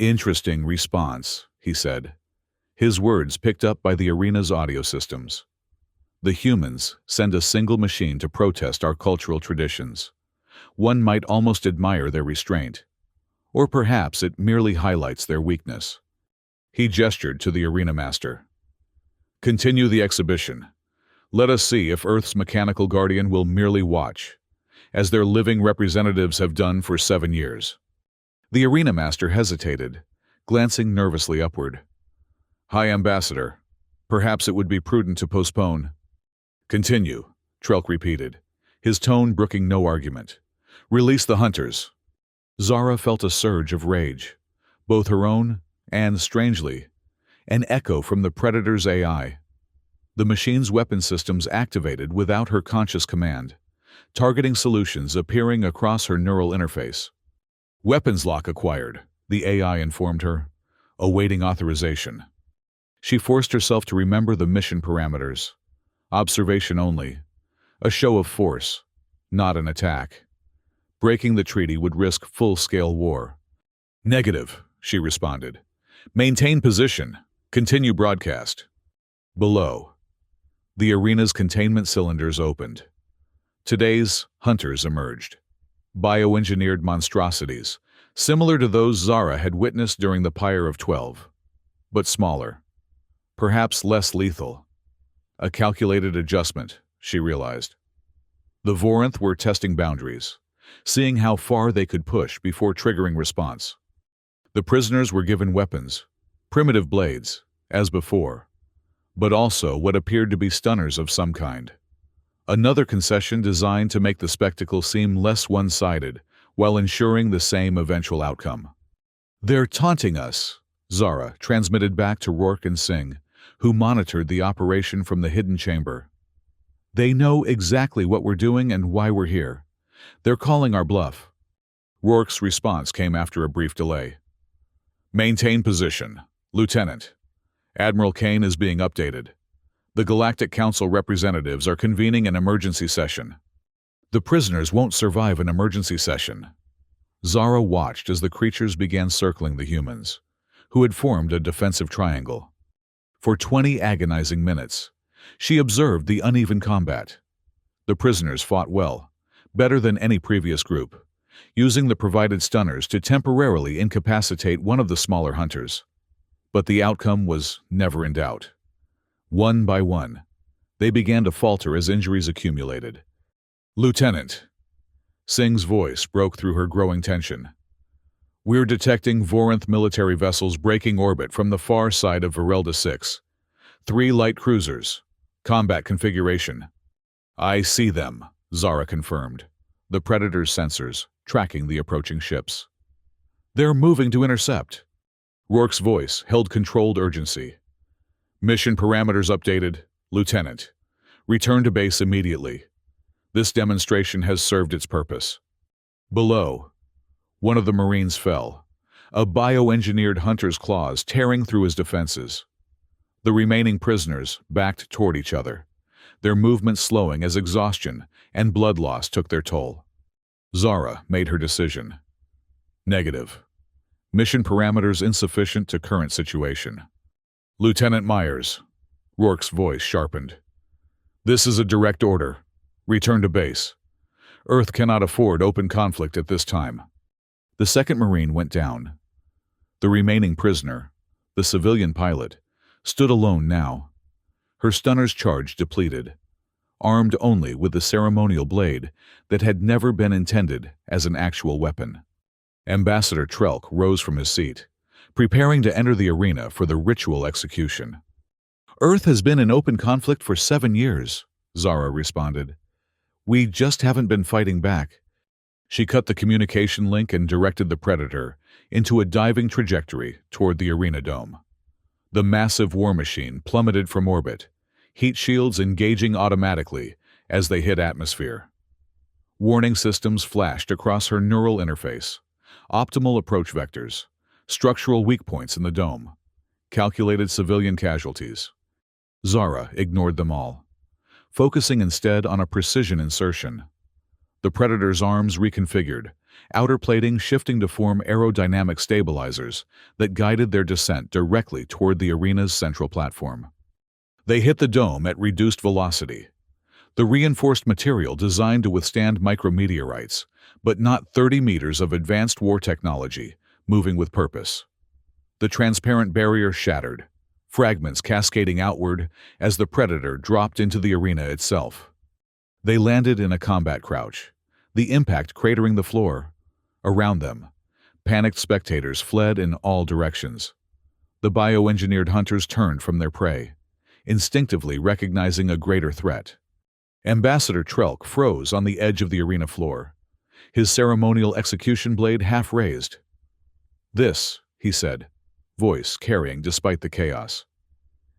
"Interesting response," he said, his words picked up by the arena's audio systems. "The humans send a single machine to protest our cultural traditions. One might almost admire their restraint, or perhaps it merely highlights their weakness." He gestured to the arena master. "Continue the exhibition. Let us see if Earth's mechanical guardian will merely watch, as their living representatives have done for 7 years." The arena master hesitated, glancing nervously upward. "High Ambassador, perhaps it would be prudent to postpone." "Continue. Trelk repeated, his tone brooking no argument. Release the hunters. Zara felt a surge of rage, both her own and, strangely, an echo from the Predator's AI. The machine's weapon systems activated without her conscious command, targeting solutions appearing across her neural interface. Weapons lock acquired, the AI informed her, awaiting authorization. She forced herself to remember the mission parameters. Observation only. A show of force, not an attack. Breaking the treaty would risk full-scale war. Negative, she responded. Maintain position. Continue broadcast. Below. The arena's containment cylinders opened. Today's hunters emerged. Bioengineered monstrosities, similar to those Zara had witnessed during the Pyre of 12, but smaller. Perhaps less lethal. A calculated adjustment, she realized. The Voranth were testing boundaries, seeing how far they could push before triggering response. The prisoners were given weapons, primitive blades, as before, but also what appeared to be stunners of some kind. Another concession designed to make the spectacle seem less one-sided while ensuring the same eventual outcome. They're taunting us, Zara transmitted back to Rourke and Singh, who monitored the operation from the hidden chamber. They know exactly what we're doing and why we're here. They're calling our bluff. Rourke's response came after a brief delay. Maintain position, Lieutenant. Admiral Kane is being updated. The Galactic Council representatives are convening an emergency session. The prisoners won't survive an emergency session. Zara watched as the creatures began circling the humans, who had formed a defensive triangle. For 20 agonizing minutes, she observed the uneven combat. The prisoners fought well, better than any previous group, using the provided stunners to temporarily incapacitate one of the smaller hunters. But the outcome was never in doubt. One by one, they began to falter as injuries accumulated. Lieutenant, Singh's voice broke through her growing tension. We're detecting Voranth military vessels breaking orbit from the far side of Virelda 6. 3 light cruisers. Combat configuration. I see them, Zara confirmed, the Predator's sensors tracking the approaching ships. They're moving to intercept. Rourke's voice held controlled urgency. Mission parameters updated, Lieutenant. Return to base immediately. This demonstration has served its purpose. Below, one of the Marines fell, a bioengineered hunter's claws tearing through his defenses. The remaining prisoners backed toward each other, their movements slowing as exhaustion and blood loss took their toll. Zara made her decision. Negative. Mission parameters insufficient to current situation. Lieutenant Myers, Rourke's voice sharpened. This is a direct order. Return to base. Earth cannot afford open conflict at this time. The second Marine went down. The remaining prisoner, the civilian pilot, stood alone now. Her stunner's charge depleted, armed only with the ceremonial blade that had never been intended as an actual weapon. Ambassador Trelk rose from his seat, preparing to enter the arena for the ritual execution. Earth has been in open conflict for 7 years, Zara responded. We just haven't been fighting back. She cut the communication link and directed the Predator into a diving trajectory toward the arena dome. The massive war machine plummeted from orbit, heat shields engaging automatically as they hit atmosphere. Warning systems flashed across her neural interface. Optimal approach vectors, structural weak points in the dome, calculated civilian casualties. Zara ignored them all, focusing instead on a precision insertion. The Predator's arms reconfigured, outer plating shifting to form aerodynamic stabilizers that guided their descent directly toward the arena's central platform. They hit the dome at reduced velocity, the reinforced material designed to withstand micrometeorites, but not 30 meters of advanced war technology, moving with purpose. The transparent barrier shattered, fragments cascading outward as the Predator dropped into the arena itself. They landed in a combat crouch, the impact cratering the floor. Around them, panicked spectators fled in all directions. The bioengineered hunters turned from their prey, instinctively recognizing a greater threat. Ambassador Trelk froze on the edge of the arena floor, his ceremonial execution blade half raised. "This," he said, voice carrying despite the chaos,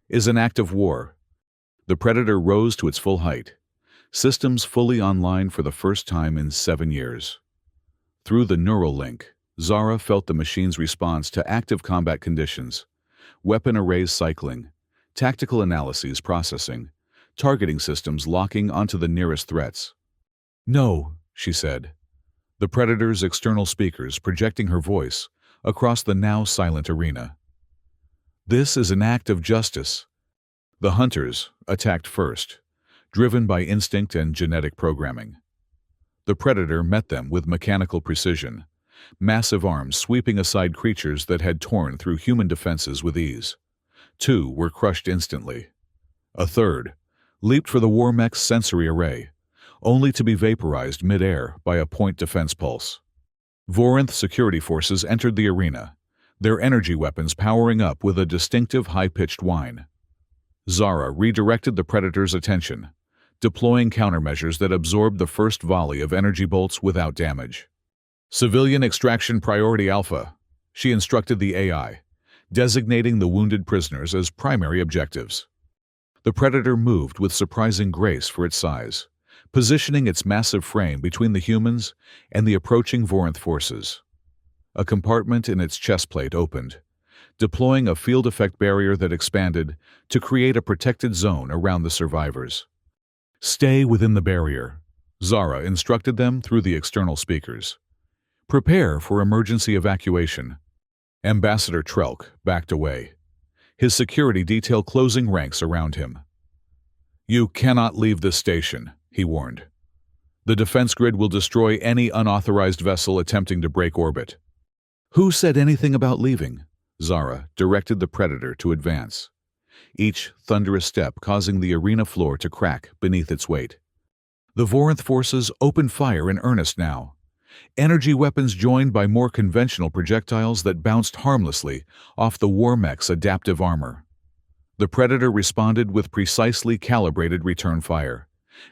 "is an act of war." The Predator rose to its full height, systems fully online for the first time in 7 years. Through the neural link, Zara felt the machine's response to active combat conditions, weapon arrays cycling, tactical analyses processing, targeting systems locking onto the nearest threats. "No," she said, the Predator's external speakers projecting her voice across the now silent arena. "This is an act of justice." The hunters attacked first, driven by instinct and genetic programming. The Predator met them with mechanical precision, massive arms sweeping aside creatures that had torn through human defenses with ease. 2 were crushed instantly. A third leaped for the war mech's sensory array, only to be vaporized mid-air by a point defense pulse. Vorinth security forces entered the arena, their energy weapons powering up with a distinctive high-pitched whine. Zara redirected the Predator's attention, deploying countermeasures that absorbed the first volley of energy bolts without damage. "Civilian extraction priority alpha," she instructed the AI, designating the wounded prisoners as primary objectives. The Predator moved with surprising grace for its size, positioning its massive frame between the humans and the approaching Vorinth forces. A compartment in its chest plate opened, deploying a field effect barrier that expanded to create a protected zone around the survivors. "Stay within the barrier," Zara instructed them through the external speakers. "Prepare for emergency evacuation." Ambassador Trelk backed away, his security detail closing ranks around him. "You cannot leave this station," he warned. "The defense grid will destroy any unauthorized vessel attempting to break orbit." "Who said anything about leaving?" Zara directed the Predator to advance, each thunderous step causing the arena floor to crack beneath its weight. The Vorinth forces opened fire in earnest now, energy weapons joined by more conventional projectiles that bounced harmlessly off the war mech's adaptive armor. The Predator responded with precisely calibrated return fire,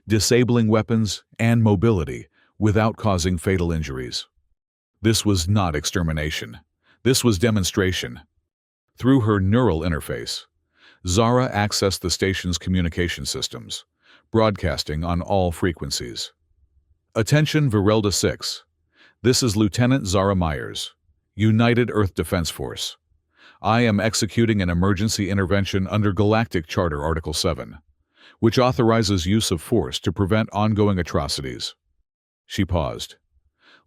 disabling weapons and mobility without causing fatal injuries. This was not extermination. This was demonstration. Through her neural interface, Zara accessed the station's communication systems, broadcasting on all frequencies. "Attention Virelda 6. This is Lieutenant Zara Myers, United Earth Defense Force. I am executing an emergency intervention under Galactic Charter Article 7, which authorizes use of force to prevent ongoing atrocities." She paused,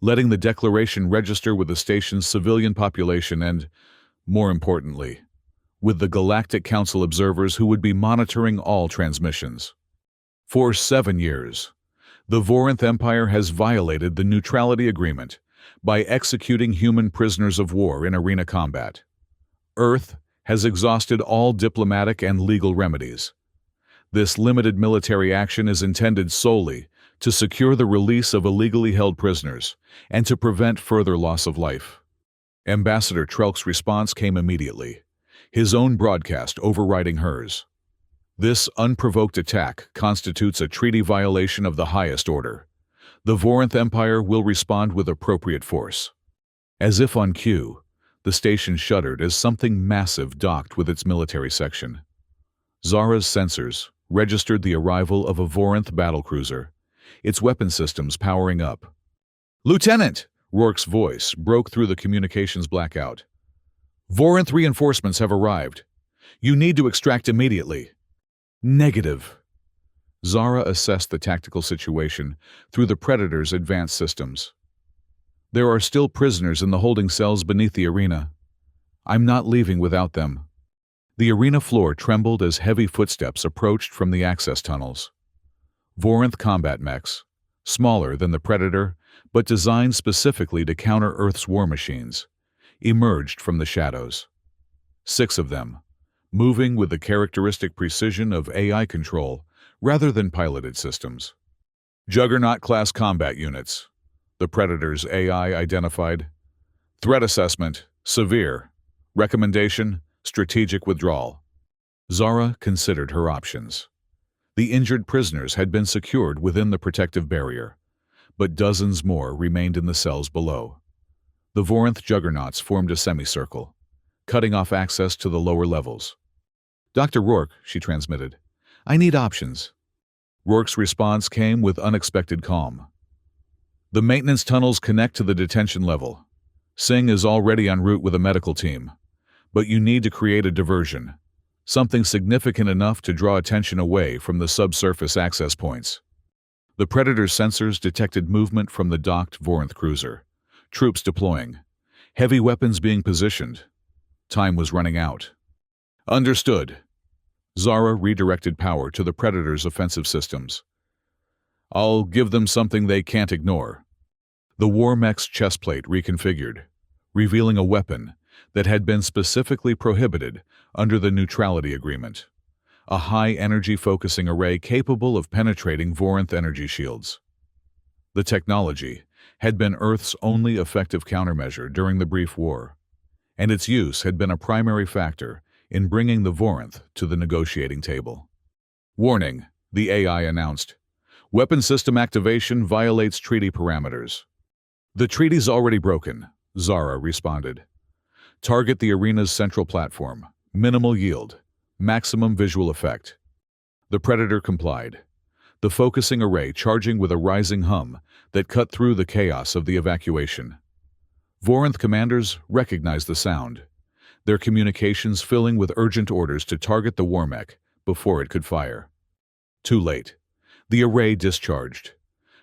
letting the declaration register with the station's civilian population and, more importantly, with the Galactic Council observers who would be monitoring all transmissions. "For 7 years, the Vorinth Empire has violated the neutrality agreement by executing human prisoners of war in arena combat. Earth has exhausted all diplomatic and legal remedies. This limited military action is intended solely to secure the release of illegally held prisoners and to prevent further loss of life." Ambassador Trelk's response came immediately, his own broadcast overriding hers. "This unprovoked attack constitutes a treaty violation of the highest order. The Vorinth Empire will respond with appropriate force." As if on cue, the station shuddered as something massive docked with its military section. Zara's sensors registered the arrival of a Vorinth battlecruiser, its weapon systems powering up. "Lieutenant!" Rourke's voice broke through the communications blackout. "Vorinth reinforcements have arrived. You need to extract immediately." "Negative." Zara assessed the tactical situation through the Predator's advanced systems. "There are still prisoners in the holding cells beneath the arena. I'm not leaving without them." The arena floor trembled as heavy footsteps approached from the access tunnels. Vorinth combat mechs, smaller than the Predator but designed specifically to counter Earth's war machines, emerged from the shadows. 6 of them, moving with the characteristic precision of AI control rather than piloted systems. "Juggernaut-class combat units," the Predator's AI identified. "Threat assessment, severe. Recommendation, strategic withdrawal." Zara considered her options. The injured prisoners had been secured within the protective barrier, but dozens more remained in the cells below. The Vorinth juggernauts formed a semicircle, cutting off access to the lower levels. "Dr. Rourke," she transmitted, "I need options." Rourke's response came with unexpected calm. "The maintenance tunnels connect to the detention level. Singh is already en route with a medical team, but you need to create a diversion, something significant enough to draw attention away from the subsurface access points." The Predator's sensors detected movement from the docked Vorinth cruiser, troops deploying, heavy weapons being positioned. Time was running out. "Understood." Zara redirected power to the Predator's offensive systems. "I'll give them something they can't ignore." The war mech's chest plate reconfigured, revealing a weapon that had been specifically prohibited under the neutrality agreement. A high-energy focusing array capable of penetrating Vorinth energy shields. The technology had been Earth's only effective countermeasure during the brief war, and its use had been a primary factor in bringing the Vorinth to the negotiating table. "Warning," the AI announced. "Weapon system activation violates treaty parameters." "The treaty's already broken," Zara responded. "Target the arena's central platform. Minimal yield. Maximum visual effect." The Predator complied, the focusing array charging with a rising hum that cut through the chaos of the evacuation. Vorinth commanders recognized the sound, their communications filling with urgent orders to target the war mech before it could fire. Too late. The array discharged,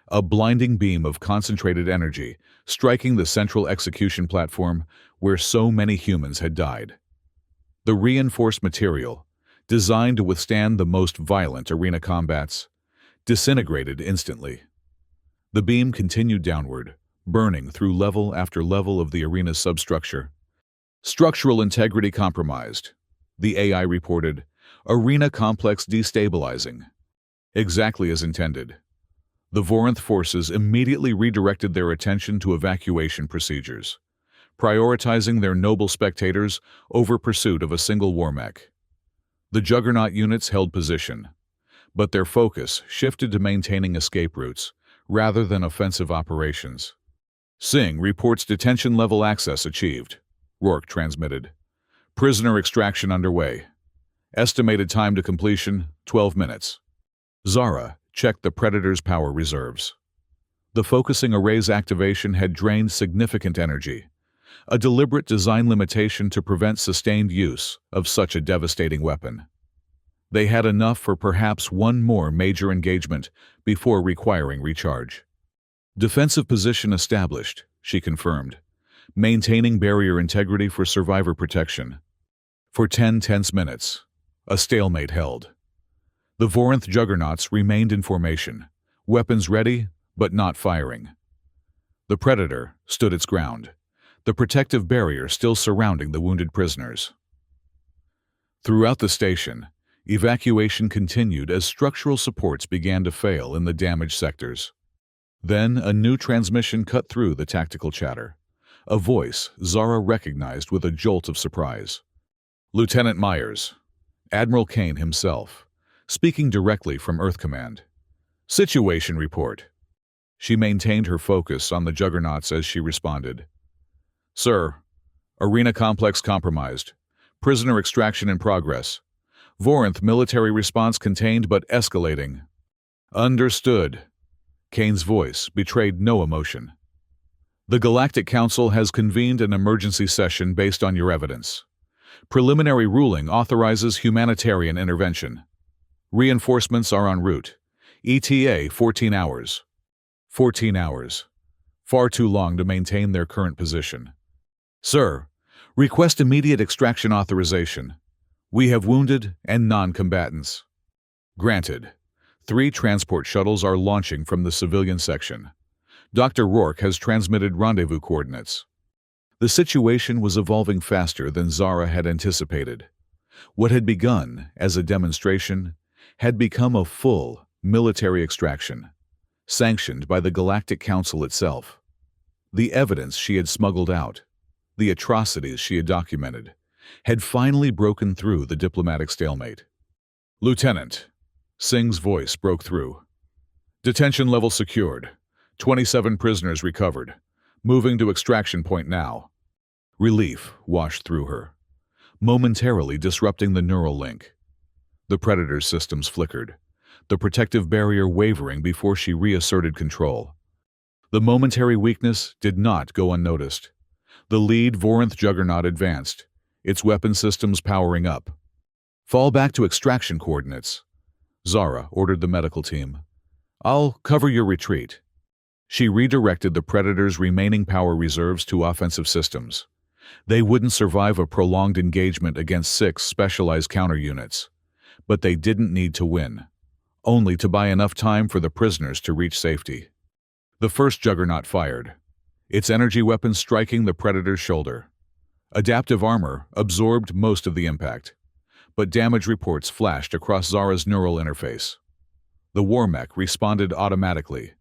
a blinding beam of concentrated energy striking the central execution platform where so many humans had died. The reinforced material, designed to withstand the most violent arena combats, disintegrated instantly. The beam continued downward, burning through level after level of the arena's substructure. "Structural integrity compromised," the AI reported. "Arena complex destabilizing." Exactly as intended. The Vorinth forces immediately redirected their attention to evacuation procedures, prioritizing their noble spectators over pursuit of a single war mech. The Juggernaut units held position, but their focus shifted to maintaining escape routes rather than offensive operations. "Singh reports detention-level access achieved," Rourke transmitted. "Prisoner extraction underway. Estimated time to completion, 12 minutes. Zara checked the Predator's power reserves. The focusing array's activation had drained significant energy, a deliberate design limitation to prevent sustained use of such a devastating weapon. They had enough for perhaps one more major engagement before requiring recharge. "Defensive position established," she confirmed, maintaining barrier integrity for survivor protection. For 10 tense minutes, a stalemate held. The Vorinth juggernauts remained in formation, weapons ready but not firing. The Predator stood its ground, the protective barrier still surrounding the wounded prisoners. Throughout the station, evacuation continued as structural supports began to fail in the damaged sectors. Then a new transmission cut through the tactical chatter, a voice Zara recognized with a jolt of surprise. "Lieutenant Myers," Admiral Kane himself, speaking directly from Earth Command. "Situation report." She maintained her focus on the juggernauts as she responded. "Sir, arena complex compromised. Prisoner extraction in progress. Vorinth military response contained but escalating." "Understood." Kane's voice betrayed no emotion. "The Galactic Council has convened an emergency session based on your evidence. Preliminary ruling authorizes humanitarian intervention. Reinforcements are en route. ETA 14 hours. 14 hours. Far too long to maintain their current position. Sir, request immediate extraction authorization. We have wounded and non-combatants. Granted. 3 transport shuttles are launching from the civilian section. Dr. Rourke has transmitted rendezvous coordinates. The situation was evolving faster than Zara had anticipated. What had begun as a demonstration had become a full military extraction, sanctioned by the Galactic Council itself. The evidence she had smuggled out, the atrocities she had documented, had finally broken through the diplomatic stalemate. "Lieutenant," Singh's voice broke through. Detention level secured. 27 prisoners recovered. Moving to extraction point now. Relief washed through her, momentarily disrupting the neural link. The Predator's systems flickered, the protective barrier wavering before she reasserted control. The momentary weakness did not go unnoticed. The lead Vorinth juggernaut advanced, its weapon systems powering up. Fall back to extraction coordinates. Zara ordered the medical team. I'll cover your retreat. She redirected the Predator's remaining power reserves to offensive systems. They wouldn't survive a prolonged engagement against 6 specialized counter units. But they didn't need to win, only to buy enough time for the prisoners to reach safety. The first juggernaut fired, its energy weapon striking the Predator's shoulder. Adaptive armor absorbed most of the impact, but damage reports flashed across Zara's neural interface. The war mech responded automatically,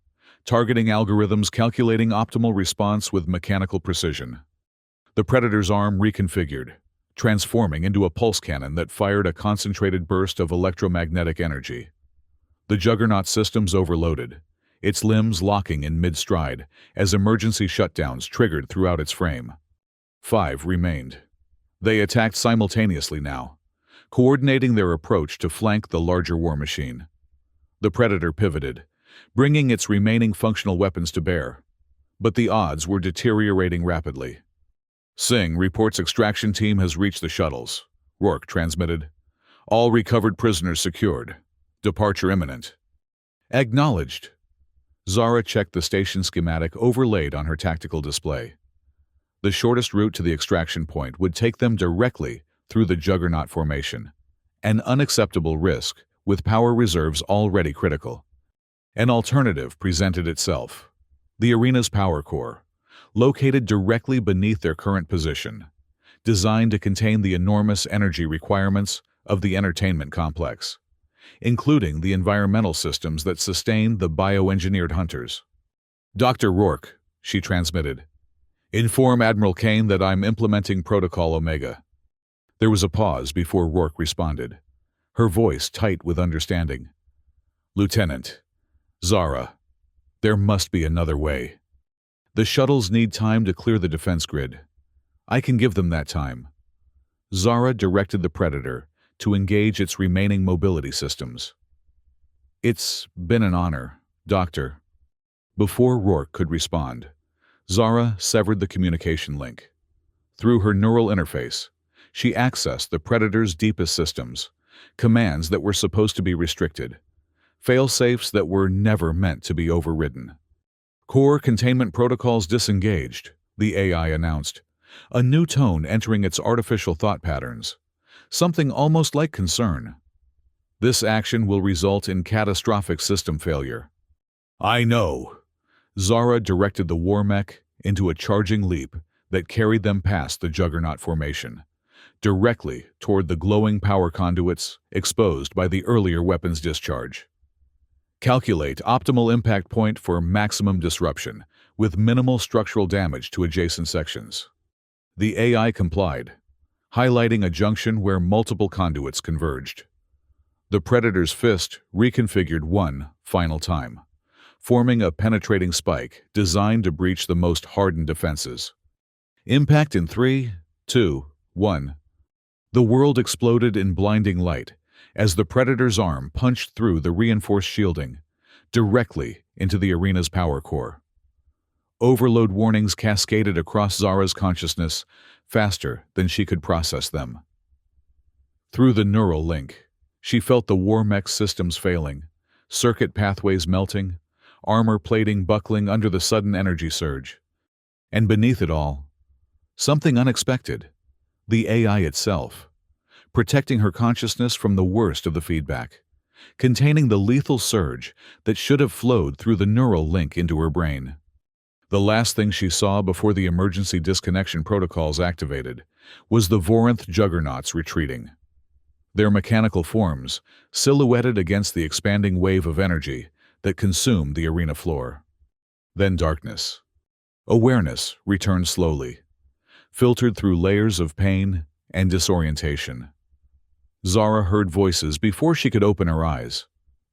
targeting algorithms calculating optimal response with mechanical precision. The Predator's arm reconfigured, transforming into a pulse cannon that fired a concentrated burst of electromagnetic energy. The juggernaut systems overloaded, its limbs locking in mid-stride as emergency shutdowns triggered throughout its frame. 5 remained. They attacked simultaneously now, coordinating their approach to flank the larger war machine. The Predator pivoted, bringing its remaining functional weapons to bear, but the odds were deteriorating rapidly. Singh reports extraction team has reached the shuttles. Rourke transmitted. All recovered prisoners secured. Departure imminent. Acknowledged. Zara checked the station schematic overlaid on her tactical display. The shortest route to the extraction point would take them directly through the Juggernaut formation, an unacceptable risk with power reserves already critical. An alternative presented itself. The arena's power core, located directly beneath their current position, designed to contain the enormous energy requirements of the entertainment complex, including the environmental systems that sustain the bioengineered hunters. Dr. Rourke, she transmitted, inform Admiral Kane that I'm implementing Protocol Omega. There was a pause before Rourke responded, her voice tight with understanding. Lieutenant, Zara, there must be another way. The shuttles need time to clear the defense grid. I can give them that time. Zara directed the Predator to engage its remaining mobility systems. It's been an honor, Doctor. Before Rourke could respond, Zara severed the communication link. Through her neural interface, she accessed the Predator's deepest systems, commands that were supposed to be restricted, fail-safes that were never meant to be overridden. Core containment protocols disengaged, the AI announced, a new tone entering its artificial thought patterns, something almost like concern. This action will result in catastrophic system failure. I know. Zara directed the war mech into a charging leap that carried them past the Juggernaut formation, directly toward the glowing power conduits exposed by the earlier weapons discharge. Calculate optimal impact point for maximum disruption, with minimal structural damage to adjacent sections. The AI complied, highlighting a junction where multiple conduits converged. The Predator's fist reconfigured one final time, forming a penetrating spike designed to breach the most hardened defenses. Impact in 3, 2, 1. The world exploded in blinding light as the Predator's arm punched through the reinforced shielding, directly into the arena's power core. Overload warnings cascaded across Zara's consciousness faster than she could process them. Through the neural link, she felt the war mech systems failing, circuit pathways melting, armor plating buckling under the sudden energy surge. And beneath it all, something unexpected, the AI itself, protecting her consciousness from the worst of the feedback, containing the lethal surge that should have flowed through the neural link into her brain. The last thing she saw before the emergency disconnection protocols activated was the Vorinth juggernauts retreating, their mechanical forms silhouetted against the expanding wave of energy that consumed the arena floor. Then darkness. Awareness returned slowly, filtered through layers of pain and disorientation. Zara heard voices before she could open her eyes.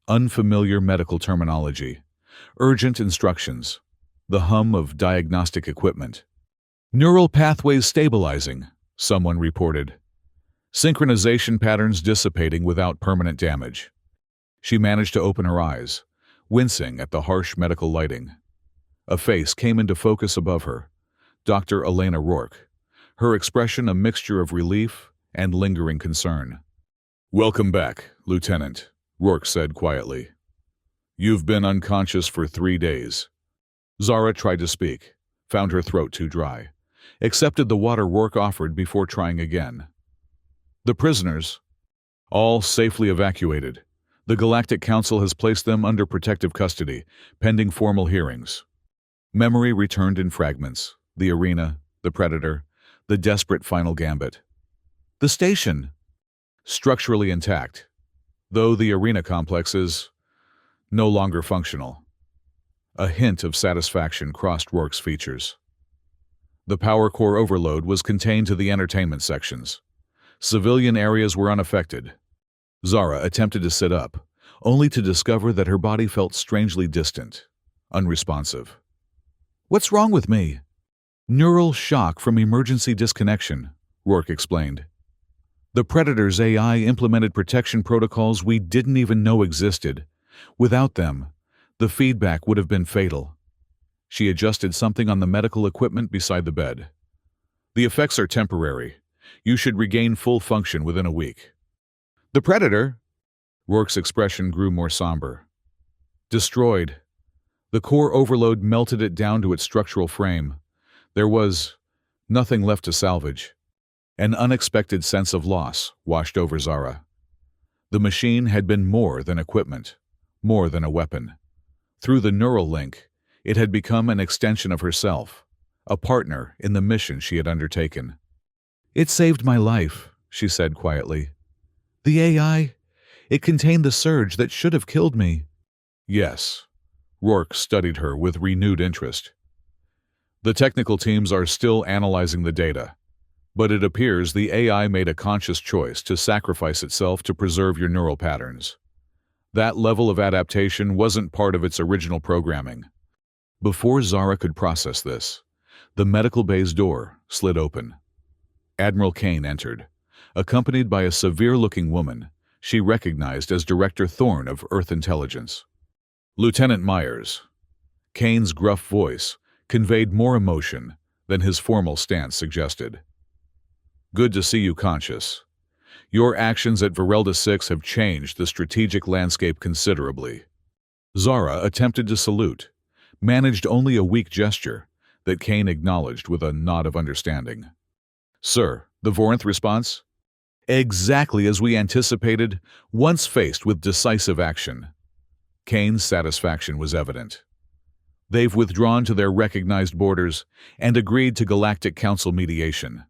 unfamiliar medical terminology, urgent instructions, the hum of diagnostic equipment. Neural pathways stabilizing, someone reported. Synchronization patterns dissipating without permanent damage. She managed to open her eyes, wincing at the harsh medical lighting. A face came into focus above her, Dr. Elena Rourke, her expression a mixture of relief and lingering concern. "Welcome back, Lieutenant," Rourke said quietly. "You've been unconscious for 3 days." Zara tried to speak, found her throat too dry, accepted the water Rourke offered before trying again. "The prisoners, all safely evacuated. The Galactic Council has placed them under protective custody, pending formal hearings." Memory returned in fragments, the arena, the Predator, the desperate final gambit. The station, structurally intact, though the arena complex is no longer functional. A hint of satisfaction crossed Rourke's features. The power core overload was contained to the entertainment sections. Civilian areas were unaffected. Zara attempted to sit up, only to discover that her body felt strangely distant, unresponsive. "What's wrong with me?" "Neural shock from emergency disconnection," Rourke explained. "The Predator's AI implemented protection protocols we didn't even know existed. Without them, the feedback would have been fatal." She adjusted something on the medical equipment beside the bed. "The effects are temporary. You should regain full function within a week." "The Predator?" Rourke's expression grew more somber. "Destroyed. The core overload melted it down to its structural frame. There was nothing left to salvage." An unexpected sense of loss washed over Zara. The machine had been more than equipment, more than a weapon. Through the neural link, it had become an extension of herself, a partner in the mission she had undertaken. "It saved my life," she said quietly. "The AI, it contained the surge that should have killed me." "Yes." Rourke studied her with renewed interest. "The technical teams are still analyzing the data, but it appears the AI made a conscious choice to sacrifice itself to preserve your neural patterns. That level of adaptation wasn't part of its original programming." Before Zara could process this, the medical bay's door slid open. Admiral Kane entered, accompanied by a severe-looking woman she recognized as Director Thorne of Earth Intelligence. "Lieutenant Myers." Kane's gruff voice conveyed more emotion than his formal stance suggested. "Good to see you conscious. Your actions at Virelda 6 have changed the strategic landscape considerably." Zara attempted to salute, managed only a weak gesture that Kane acknowledged with a nod of understanding. "Sir, the Vorinth response?" "Exactly as we anticipated, once faced with decisive action." Kane's satisfaction was evident. "They've withdrawn to their recognized borders and agreed to Galactic Council mediation.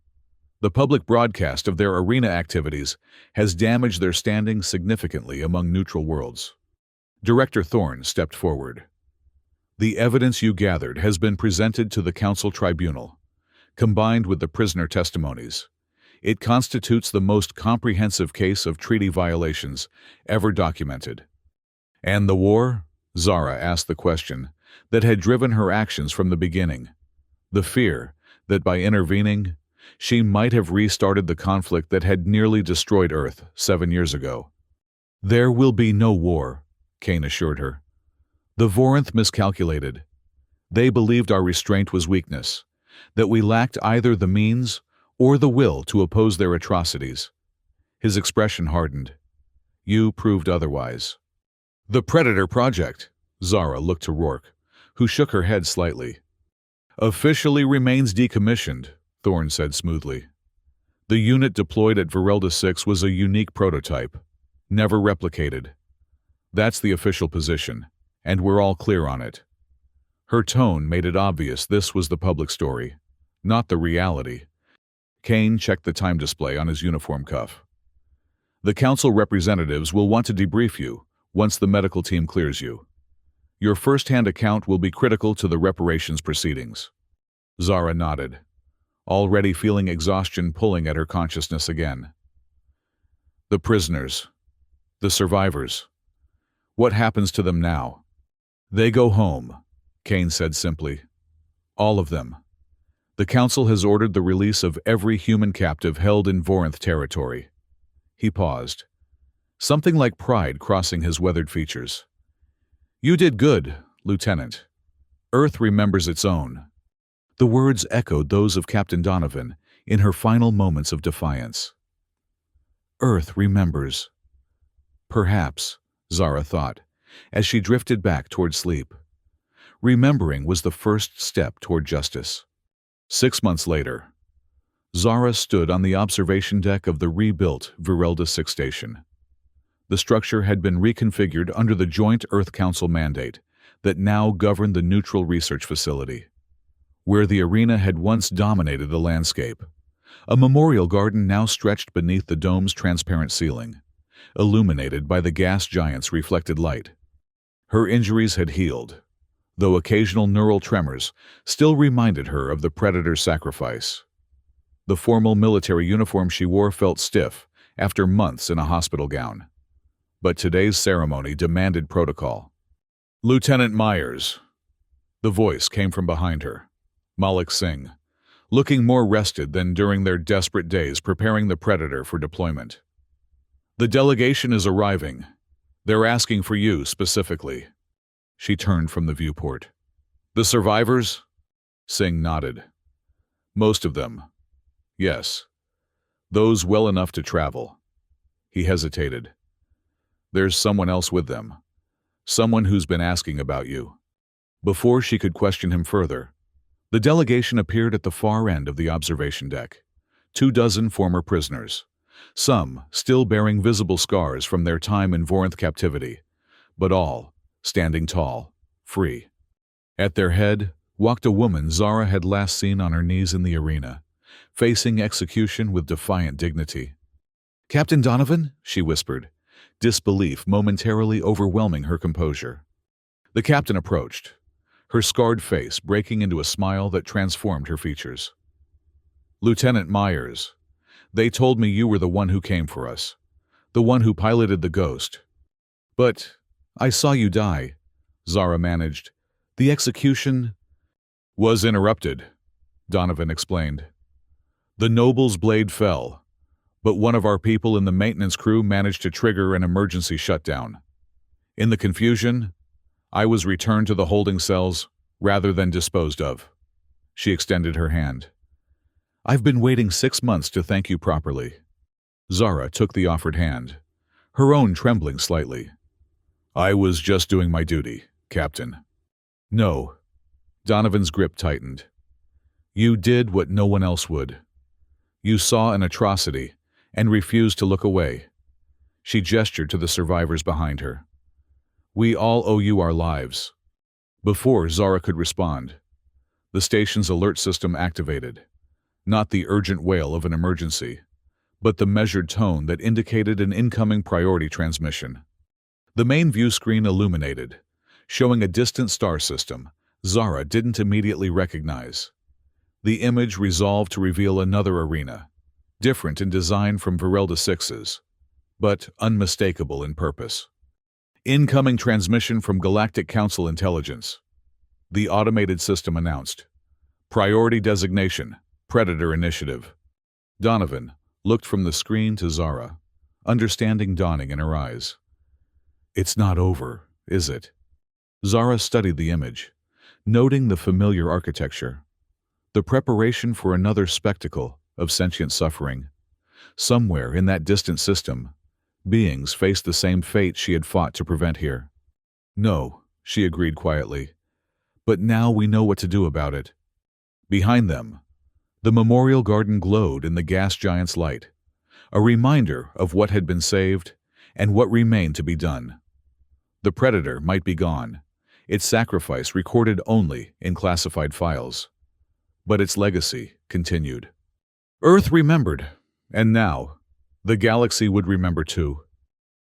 The public broadcast of their arena activities has damaged their standing significantly among neutral worlds." Director Thorne stepped forward. "The evidence you gathered has been presented to the Council Tribunal. Combined with the prisoner testimonies, it constitutes the most comprehensive case of treaty violations ever documented." "And the war?" Zara asked the question that had driven her actions from the beginning. The fear that by intervening, she might have restarted the conflict that had nearly destroyed Earth 7 years ago. "There will be no war," Kane assured her. "The Vorinth miscalculated. They believed our restraint was weakness, that we lacked either the means or the will to oppose their atrocities." His expression hardened. "You proved otherwise." "The Predator project," Zara looked to Rourke, who shook her head slightly. "Officially remains decommissioned," Thorne said smoothly. "The unit deployed at Virelda 6 was a unique prototype, never replicated. That's the official position, and we're all clear on it." Her tone made it obvious this was the public story, not the reality. Kane checked the time display on his uniform cuff. "The council representatives will want to debrief you once the medical team clears you. Your first-hand account will be critical to the reparations proceedings." Zara nodded, already feeling exhaustion pulling at her consciousness again. "The prisoners, the survivors. What happens to them now? They go home, Kane said simply. All of them. The Council has ordered the release of every human captive held in Vorinth territory. He paused, something like pride crossing his weathered features. You did good, Lieutenant. Earth remembers its own. The words echoed those of Captain Donovan in her final moments of defiance. Earth remembers. Perhaps, Zara thought, as she drifted back toward sleep. Remembering was the first step toward justice. 6 months later, Zara stood on the observation deck of the rebuilt Virelda 6 station. The structure had been reconfigured under the Joint Earth Council mandate that now governed the neutral research facility. Where the arena had once dominated the landscape, a memorial garden now stretched beneath the dome's transparent ceiling, illuminated by the gas giant's reflected light. Her injuries had healed, though occasional neural tremors still reminded her of the Predator's sacrifice. The formal military uniform she wore felt stiff after months in a hospital gown. But today's ceremony demanded protocol. Lieutenant Myers. The voice came from behind her. Malik Singh, looking more rested than during their desperate days preparing the Predator for deployment. The delegation is arriving. They're asking for you specifically. She turned from the viewport. The survivors? Singh nodded. Most of them. Yes. Those well enough to travel. He hesitated. There's someone else with them. Someone who's been asking about you. Before she could question him further, the delegation appeared at the far end of the observation deck. 24 former prisoners, some still bearing visible scars from their time in Vorinth captivity, but all standing tall, free. At their head walked a woman Zara had last seen on her knees in the arena, facing execution with defiant dignity. Captain Donovan, she whispered, disbelief momentarily overwhelming her composure. The captain approached, her scarred face breaking into a smile that transformed her features. Lieutenant Myers, they told me you were the one who came for us, the one who piloted the Ghost. But I saw you die, Zara managed. The execution was interrupted, Donovan explained. The noble's blade fell, but one of our people in the maintenance crew managed to trigger an emergency shutdown. In the confusion, I was returned to the holding cells rather than disposed of. She extended her hand. I've been waiting 6 months to thank you properly. Zara took the offered hand, her own trembling slightly. I was just doing my duty, Captain. No. Donovan's grip tightened. You did what no one else would. You saw an atrocity and refused to look away. She gestured to the survivors behind her. We all owe you our lives. Before Zara could respond, the station's alert system activated. Not the urgent wail of an emergency, but the measured tone that indicated an incoming priority transmission. The main view screen illuminated, showing a distant star system Zara didn't immediately recognize. The image resolved to reveal another arena, different in design from Virelda 6's, but unmistakable in purpose. Incoming transmission from Galactic Council Intelligence. The automated system announced. Priority designation, Predator Initiative. Donovan looked from the screen to Zara, understanding dawning in her eyes. It's not over, is it? Zara studied the image, noting the familiar architecture, the preparation for another spectacle of sentient suffering. Somewhere in that distant system, beings faced the same fate she had fought to prevent here. No, she agreed quietly, but now we know what to do about it. Behind them, the memorial garden glowed in the gas giant's light, a reminder of what had been saved and what remained to be done. The Predator might be gone, its sacrifice recorded only in classified files. But its legacy continued. Earth remembered, and now, the galaxy would remember too.